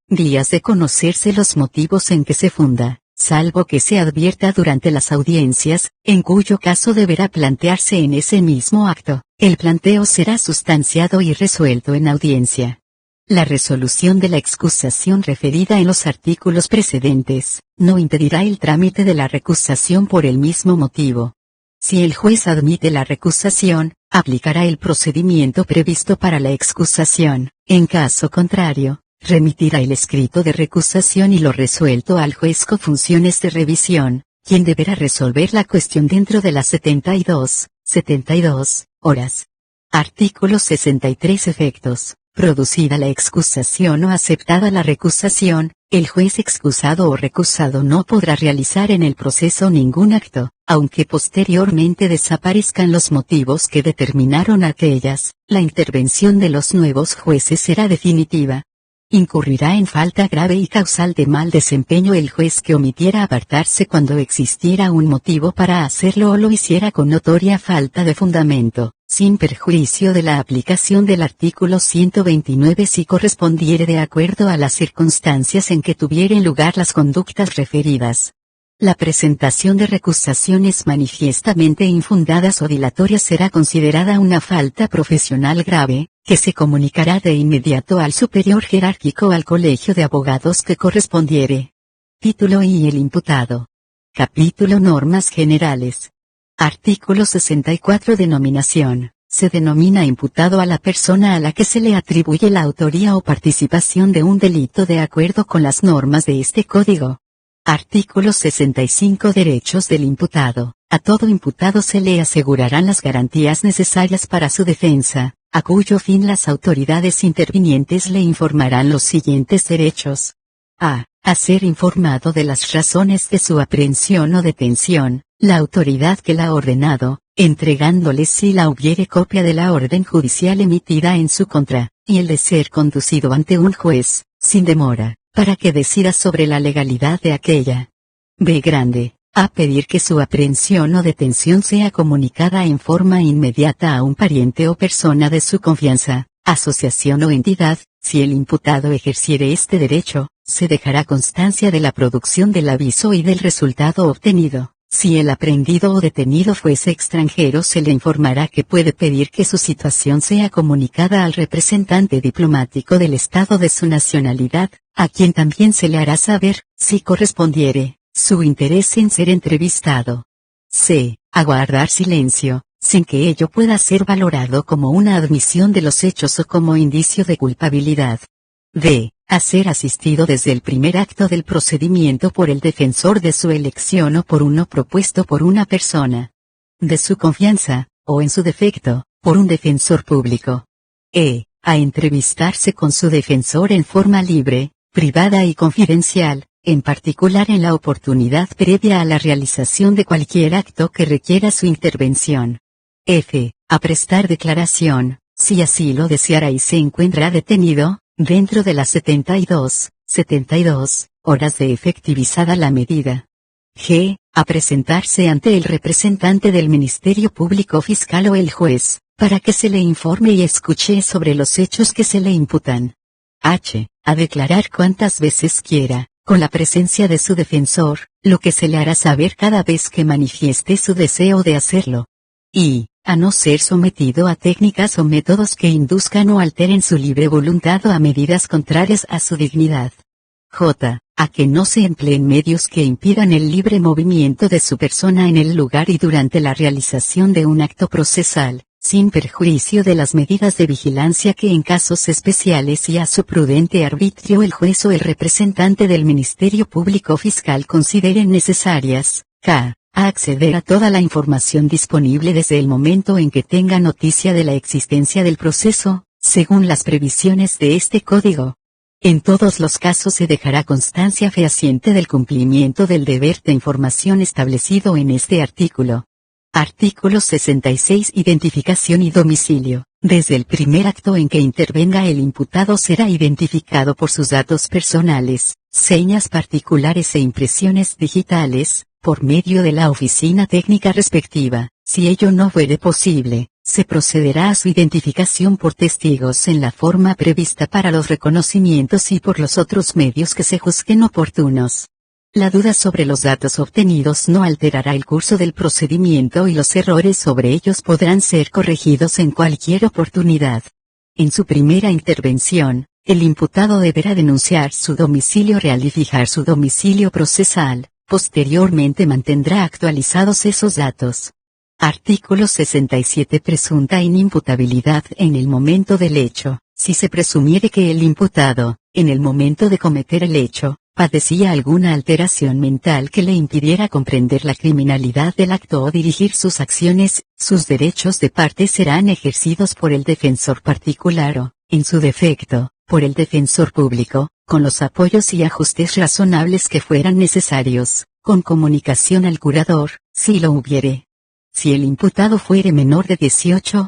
días de conocerse los motivos en que se funda, salvo que se advierta durante las audiencias, en cuyo caso deberá plantearse en ese mismo acto. El planteo será sustanciado y resuelto en audiencia. La resolución de la excusación referida en los artículos precedentes, no impedirá el trámite de la recusación por el mismo motivo. Si el juez admite la recusación, aplicará el procedimiento previsto para la excusación. En caso contrario, remitirá el escrito de recusación y lo resuelto al juez con funciones de revisión, quien deberá resolver la cuestión dentro de las 72 horas. Artículo 63. Efectos. Producida la excusación o aceptada la recusación, El juez excusado o recusado no podrá realizar en el proceso ningún acto, aunque posteriormente desaparezcan los motivos que determinaron aquellas. La intervención de los nuevos jueces será definitiva. Incurrirá en falta grave y causal de mal desempeño el juez que omitiera apartarse cuando existiera un motivo para hacerlo o lo hiciera con notoria falta de fundamento, sin perjuicio de la aplicación del artículo 129 si correspondiere de acuerdo a las circunstancias en que tuvieren lugar las conductas referidas. La presentación de recusaciones manifiestamente infundadas o dilatorias será considerada una falta profesional grave, que se comunicará de inmediato al superior jerárquico o al colegio de abogados que correspondiere. Título y el imputado. Capítulo Normas Generales. Artículo 64 Denominación. Se denomina imputado a la persona a la que se le atribuye la autoría o participación de un delito de acuerdo con las normas de este código. Artículo 65 Derechos del imputado. A todo imputado se le asegurarán las garantías necesarias para su defensa, a cuyo fin las autoridades intervinientes le informarán los siguientes derechos. A ser informado de las razones de su aprehensión o detención, la autoridad que la ha ordenado, entregándole si la hubiere copia de la orden judicial emitida en su contra, y el de ser conducido ante un juez, sin demora, para que decida sobre la legalidad de aquella. B. A pedir que su aprehensión o detención sea comunicada en forma inmediata a un pariente o persona de su confianza, asociación o entidad. Si el imputado ejerciere este derecho, se dejará constancia de la producción del aviso y del resultado obtenido. Si el aprehendido o detenido fuese extranjero, se le informará que puede pedir que su situación sea comunicada al representante diplomático del estado de su nacionalidad, a quien también se le hará saber, si correspondiere, su interés en ser entrevistado. C. Guardar silencio, sin que ello pueda ser valorado como una admisión de los hechos o como indicio de culpabilidad. D. A ser asistido desde el primer acto del procedimiento por el defensor de su elección o por uno propuesto por una persona de su confianza, o en su defecto, por un defensor público. E. A entrevistarse con su defensor en forma libre, privada y confidencial, en particular en la oportunidad previa a la realización de cualquier acto que requiera su intervención. F. A prestar declaración, si así lo deseara y se encuentra detenido, dentro de las 72 horas de efectivizada la medida. G. A presentarse ante el representante del Ministerio Público Fiscal o el juez, para que se le informe y escuche sobre los hechos que se le imputan. H. A declarar cuantas veces quiera, con la presencia de su defensor, lo que se le hará saber cada vez que manifieste su deseo de hacerlo. I. A no ser sometido a técnicas o métodos que induzcan o alteren su libre voluntad o a medidas contrarias a su dignidad. J. A que no se empleen medios que impidan el libre movimiento de su persona en el lugar y durante la realización de un acto procesal, sin perjuicio de las medidas de vigilancia que en casos especiales y a su prudente arbitrio el juez o el representante del Ministerio Público Fiscal consideren necesarias. K. A acceder a toda la información disponible desde el momento en que tenga noticia de la existencia del proceso, según las previsiones de este código. En todos los casos se dejará constancia fehaciente del cumplimiento del deber de información establecido en este artículo. Artículo 66 Identificación y domicilio. Desde el primer acto en que intervenga el imputado será identificado por sus datos personales, señas particulares e impresiones digitales, por medio de la oficina técnica respectiva. Si ello no fuere posible, se procederá a su identificación por testigos en la forma prevista para los reconocimientos y por los otros medios que se juzguen oportunos. La duda sobre los datos obtenidos no alterará el curso del procedimiento y los errores sobre ellos podrán ser corregidos en cualquier oportunidad. En su primera intervención, el imputado deberá denunciar su domicilio real y fijar su domicilio procesal. Posteriormente mantendrá actualizados esos datos. Artículo 67 Presunta inimputabilidad en el momento del hecho. Si se presumiere que el imputado, en el momento de cometer el hecho, padecía alguna alteración mental que le impidiera comprender la criminalidad del acto o dirigir sus acciones, sus derechos de parte serán ejercidos por el defensor particular o, en su defecto, por el defensor público, con los apoyos y ajustes razonables que fueran necesarios, con comunicación al curador, si lo hubiere. Si el imputado fuere menor de 18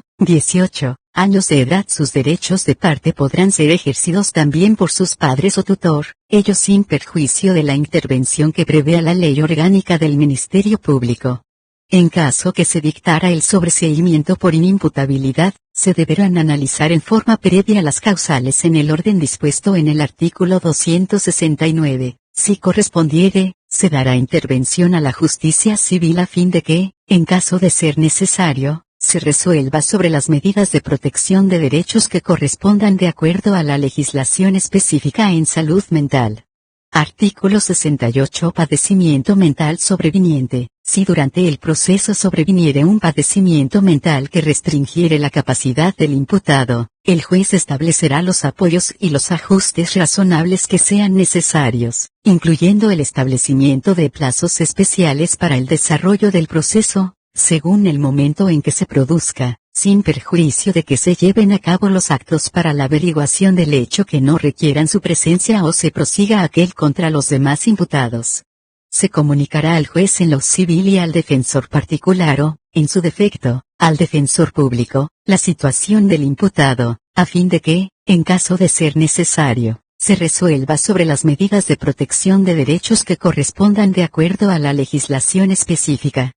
años de edad, sus derechos de parte podrán ser ejercidos también por sus padres o tutor, ello sin perjuicio de la intervención que prevea la ley orgánica del Ministerio Público. En caso que se dictara el sobreseimiento por inimputabilidad, se deberán analizar en forma previa las causales en el orden dispuesto en el artículo 269. Si correspondiere, se dará intervención a la justicia civil a fin de que, en caso de ser necesario, se resuelva sobre las medidas de protección de derechos que correspondan de acuerdo a la legislación específica en salud mental. Artículo 68. Padecimiento mental sobreviniente. Si durante el proceso sobreviniere un padecimiento mental que restringiere la capacidad del imputado, el juez establecerá los apoyos y los ajustes razonables que sean necesarios, incluyendo el establecimiento de plazos especiales para el desarrollo del proceso, según el momento en que se produzca, sin perjuicio de que se lleven a cabo los actos para la averiguación del hecho que no requieran su presencia o se prosiga aquel contra los demás imputados. Se comunicará al juez en lo civil y al defensor particular o, en su defecto, al defensor público, la situación del imputado, a fin de que, en caso de ser necesario, se resuelva sobre las medidas de protección de derechos que correspondan de acuerdo a la legislación específica.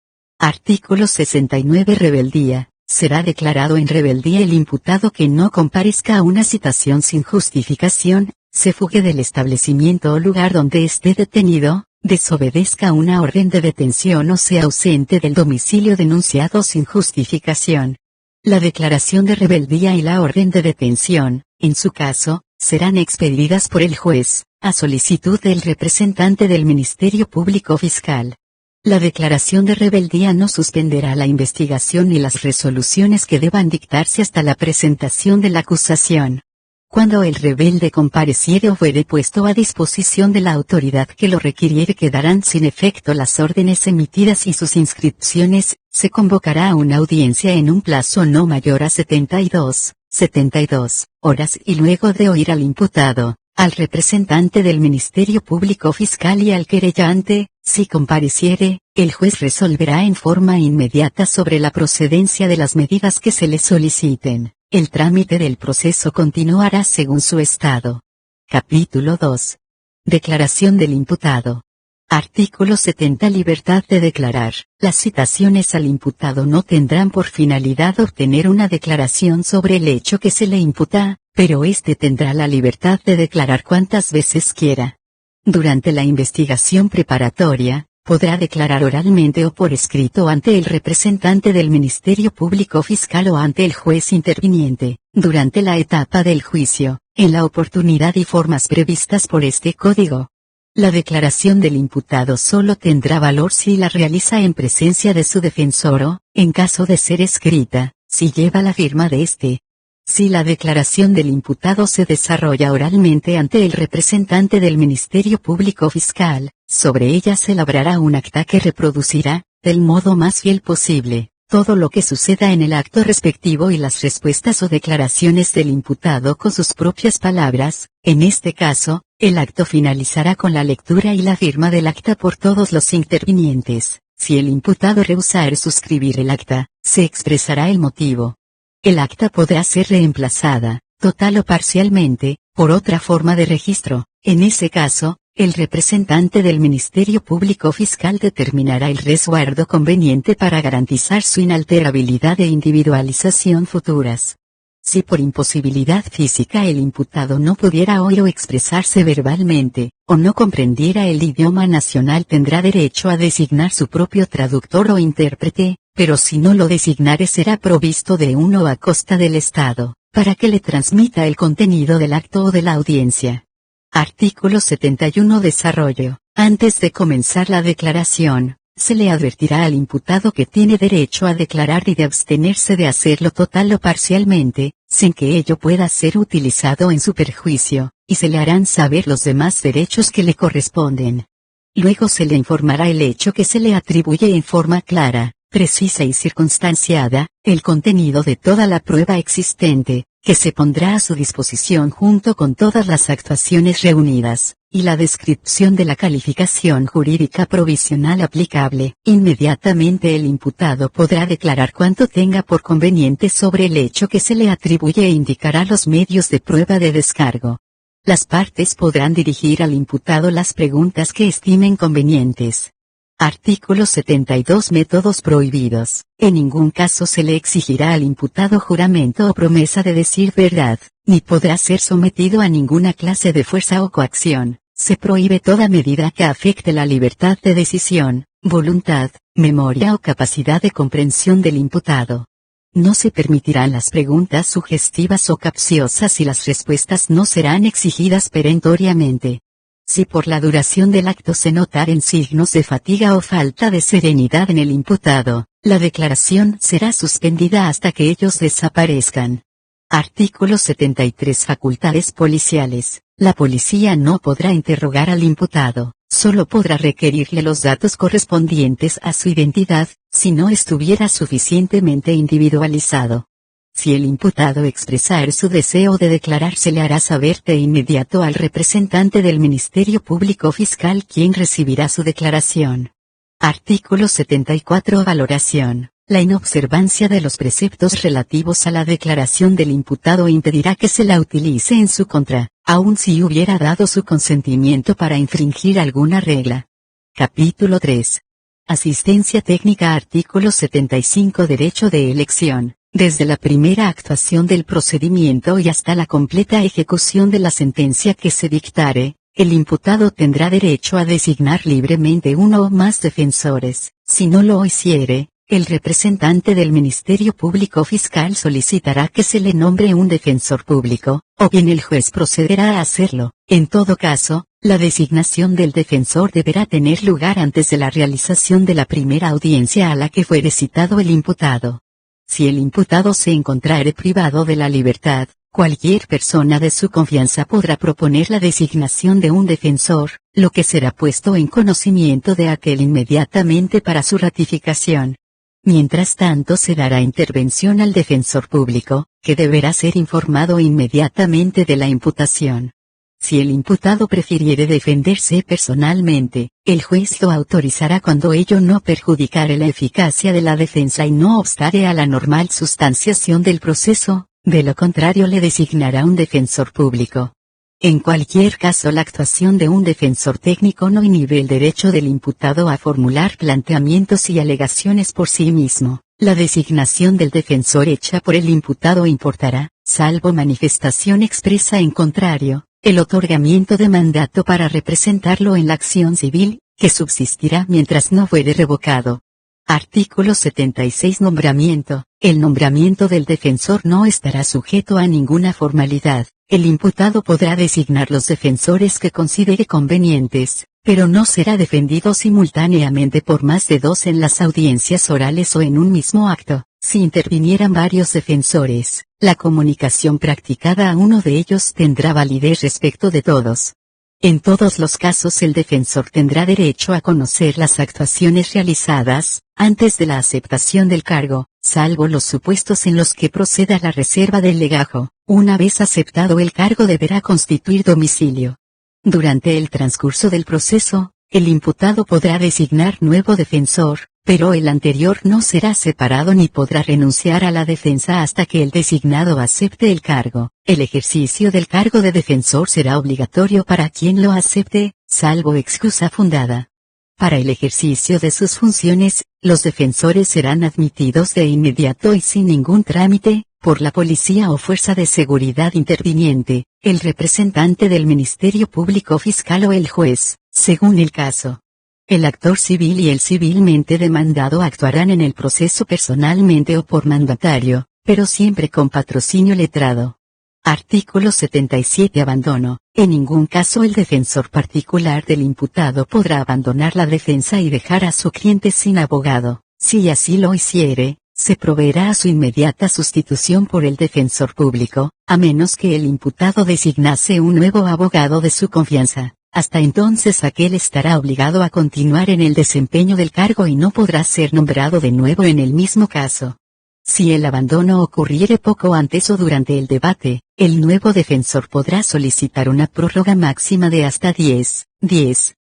Artículo 69. Rebeldía. Será declarado en rebeldía el imputado que no comparezca a una citación sin justificación, se fugue del establecimiento o lugar donde esté detenido, desobedezca una orden de detención o sea ausente del domicilio denunciado sin justificación. La declaración de rebeldía y la orden de detención, en su caso, serán expedidas por el juez, a solicitud del representante del Ministerio Público Fiscal. La declaración de rebeldía no suspenderá la investigación ni las resoluciones que deban dictarse hasta la presentación de la acusación. Cuando el rebelde compareciere o fuere puesto a disposición de la autoridad que lo requiriere, quedarán sin efecto las órdenes emitidas y sus inscripciones, se convocará a una audiencia en un plazo no mayor a 72 horas y luego de oír al imputado, al representante del Ministerio Público Fiscal y al querellante, si compareciere, el juez resolverá en forma inmediata sobre la procedencia de las medidas que se le soliciten. El trámite del proceso continuará según su estado. Capítulo 2. Declaración del imputado. Artículo 70. Libertad de declarar. Las citaciones al imputado no tendrán por finalidad obtener una declaración sobre el hecho que se le imputa, pero éste tendrá la libertad de declarar cuantas veces quiera. Durante la investigación preparatoria, podrá declarar oralmente o por escrito ante el representante del Ministerio Público Fiscal o ante el juez interviniente, durante la etapa del juicio, en la oportunidad y formas previstas por este código. La declaración del imputado solo tendrá valor si la realiza en presencia de su defensor o, en caso de ser escrita, si lleva la firma de éste. Si la declaración del imputado se desarrolla oralmente ante el representante del Ministerio Público Fiscal, sobre ella se labrará un acta que reproducirá, del modo más fiel posible, todo lo que suceda en el acto respectivo y las respuestas o declaraciones del imputado con sus propias palabras. En este caso, el acto finalizará con la lectura y la firma del acta por todos los intervinientes. Si el imputado rehusar suscribir el acta, se expresará el motivo. El acta podrá ser reemplazada, total o parcialmente, por otra forma de registro. En ese caso, el representante del Ministerio Público Fiscal determinará el resguardo conveniente para garantizar su inalterabilidad e individualización futuras. Si por imposibilidad física el imputado no pudiera oír o expresarse verbalmente, o no comprendiera el idioma nacional, tendrá derecho a designar su propio traductor o intérprete, pero si no lo designare será provisto de uno a costa del Estado, para que le transmita el contenido del acto o de la audiencia. Artículo 71. Desarrollo. Antes de comenzar la declaración, se le advertirá al imputado que tiene derecho a declarar y de abstenerse de hacerlo total o parcialmente, sin que ello pueda ser utilizado en su perjuicio, y se le harán saber los demás derechos que le corresponden. Luego se le informará el hecho que se le atribuye en forma clara, precisa y circunstanciada, el contenido de toda la prueba existente, que se pondrá a su disposición junto con todas las actuaciones reunidas, y la descripción de la calificación jurídica provisional aplicable. Inmediatamente el imputado podrá declarar cuanto tenga por conveniente sobre el hecho que se le atribuye e indicará los medios de prueba de descargo. Las partes podrán dirigir al imputado las preguntas que estimen convenientes. Artículo 72. Métodos prohibidos. En ningún caso se le exigirá al imputado juramento o promesa de decir verdad, ni podrá ser sometido a ninguna clase de fuerza o coacción. Se prohíbe toda medida que afecte la libertad de decisión, voluntad, memoria o capacidad de comprensión del imputado. No se permitirán las preguntas sugestivas o capciosas y las respuestas no serán exigidas perentoriamente. Si por la duración del acto se notaren signos de fatiga o falta de serenidad en el imputado, la declaración será suspendida hasta que ellos desaparezcan. Artículo 73. Facultades policiales. La policía no podrá interrogar al imputado, solo podrá requerirle los datos correspondientes a su identidad, si no estuviera suficientemente individualizado. Si el imputado expresar su deseo de declarar, se le hará saber de inmediato al representante del Ministerio Público Fiscal, quien recibirá su declaración. Artículo 74. Valoración. La inobservancia de los preceptos relativos a la declaración del imputado impedirá que se la utilice en su contra, aun si hubiera dado su consentimiento para infringir alguna regla. Capítulo 3. Asistencia técnica. Artículo 75. Derecho de elección. Desde la primera actuación del procedimiento y hasta la completa ejecución de la sentencia que se dictare, el imputado tendrá derecho a designar libremente uno o más defensores. Si no lo hiciere, el representante del Ministerio Público Fiscal solicitará que se le nombre un defensor público, o bien el juez procederá a hacerlo. En todo caso, la designación del defensor deberá tener lugar antes de la realización de la primera audiencia a la que fuere citado el imputado. Si el imputado se encontrare privado de la libertad, cualquier persona de su confianza podrá proponer la designación de un defensor, lo que será puesto en conocimiento de aquel inmediatamente para su ratificación. Mientras tanto se dará intervención al defensor público, que deberá ser informado inmediatamente de la imputación. Si el imputado prefiriere defenderse personalmente, el juez lo autorizará cuando ello no perjudicare la eficacia de la defensa y no obstare a la normal sustanciación del proceso, de lo contrario le designará un defensor público. En cualquier caso, la actuación de un defensor técnico no inhibe el derecho del imputado a formular planteamientos y alegaciones por sí mismo. La designación del defensor hecha por el imputado importará, salvo manifestación expresa en contrario, el otorgamiento de mandato para representarlo en la acción civil, que subsistirá mientras no fuere revocado. Artículo 76. Nombramiento. El nombramiento del defensor no estará sujeto a ninguna formalidad. El imputado podrá designar los defensores que considere convenientes, pero no será defendido simultáneamente por más de dos en las audiencias orales o en un mismo acto. Si intervinieran varios defensores, la comunicación practicada a uno de ellos tendrá validez respecto de todos. En todos los casos el defensor tendrá derecho a conocer las actuaciones realizadas, antes de la aceptación del cargo, salvo los supuestos en los que proceda la reserva del legajo. Una vez aceptado el cargo deberá constituir domicilio. Durante el transcurso del proceso, el imputado podrá designar nuevo defensor, pero el anterior no será separado ni podrá renunciar a la defensa hasta que el designado acepte el cargo. El ejercicio del cargo de defensor será obligatorio para quien lo acepte, salvo excusa fundada. Para el ejercicio de sus funciones, los defensores serán admitidos de inmediato y sin ningún trámite, por la policía o fuerza de seguridad interviniente, el representante del Ministerio Público Fiscal o el juez, según el caso. El actor civil y el civilmente demandado actuarán en el proceso personalmente o por mandatario, pero siempre con patrocinio letrado. Artículo 77. Abandono. En ningún caso el defensor particular del imputado podrá abandonar la defensa y dejar a su cliente sin abogado. Si así lo hiciere, Se proveerá a su inmediata sustitución por el defensor público, a menos que el imputado designase un nuevo abogado de su confianza. Hasta entonces aquel estará obligado a continuar en el desempeño del cargo y no podrá ser nombrado de nuevo en el mismo caso. Si el abandono ocurriere poco antes o durante el debate, el nuevo defensor podrá solicitar una prórroga máxima de hasta 10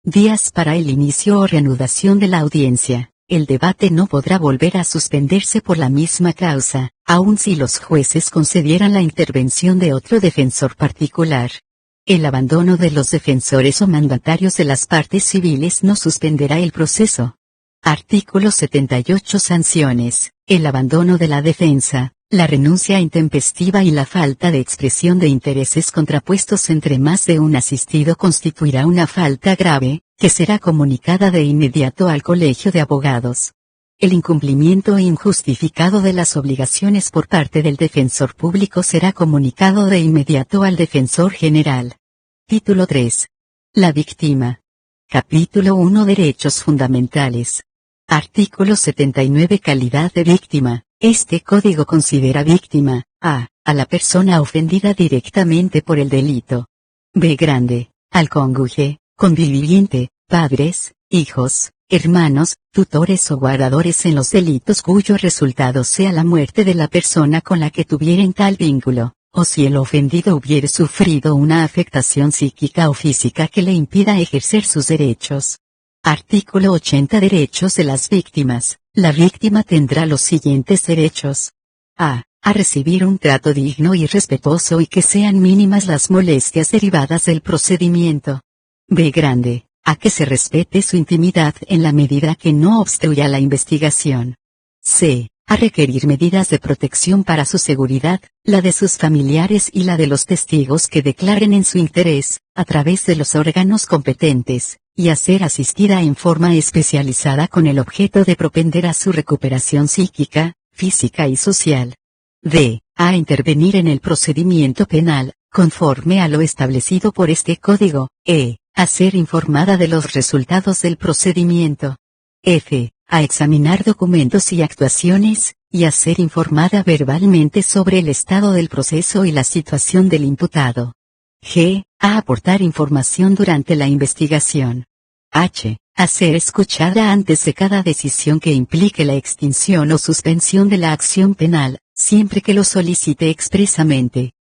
días para el inicio o reanudación de la audiencia. El debate no podrá volver a suspenderse por la misma causa, aun si los jueces concedieran la intervención de otro defensor particular. El abandono de los defensores o mandatarios de las partes civiles no suspenderá el proceso. Artículo 78. Sanciones. El abandono de la defensa, la renuncia intempestiva y la falta de expresión de intereses contrapuestos entre más de un asistido constituirá una falta grave, que será comunicada de inmediato al Colegio de Abogados. El incumplimiento injustificado de las obligaciones por parte del defensor público será comunicado de inmediato al defensor general. Título 3. La víctima. Capítulo 1. Derechos fundamentales. Artículo 79. Calidad de víctima. Este código considera víctima, a la persona ofendida directamente por el delito. B. Al cónyuge, conviviente, padres, hijos, hermanos, tutores o guardadores en los delitos cuyo resultado sea la muerte de la persona con la que tuvieren tal vínculo, o si el ofendido hubiere sufrido una afectación psíquica o física que le impida ejercer sus derechos. Artículo 80. Derechos de las víctimas. La víctima tendrá los siguientes derechos. A recibir un trato digno y respetuoso y que sean mínimas las molestias derivadas del procedimiento. B. A que se respete su intimidad en la medida que no obstruya la investigación. C. A requerir medidas de protección para su seguridad, la de sus familiares y la de los testigos que declaren en su interés, a través de los órganos competentes, y a ser asistida en forma especializada con el objeto de propender a su recuperación psíquica, física y social. D. A intervenir en el procedimiento penal, conforme a lo establecido por este código. E. A ser informada de los resultados del procedimiento. F. A examinar documentos y actuaciones, y a ser informada verbalmente sobre el estado del proceso y la situación del imputado. G. A aportar información durante la investigación. H. A ser escuchada antes de cada decisión que implique la extinción o suspensión de la acción penal, siempre que lo solicite expresamente.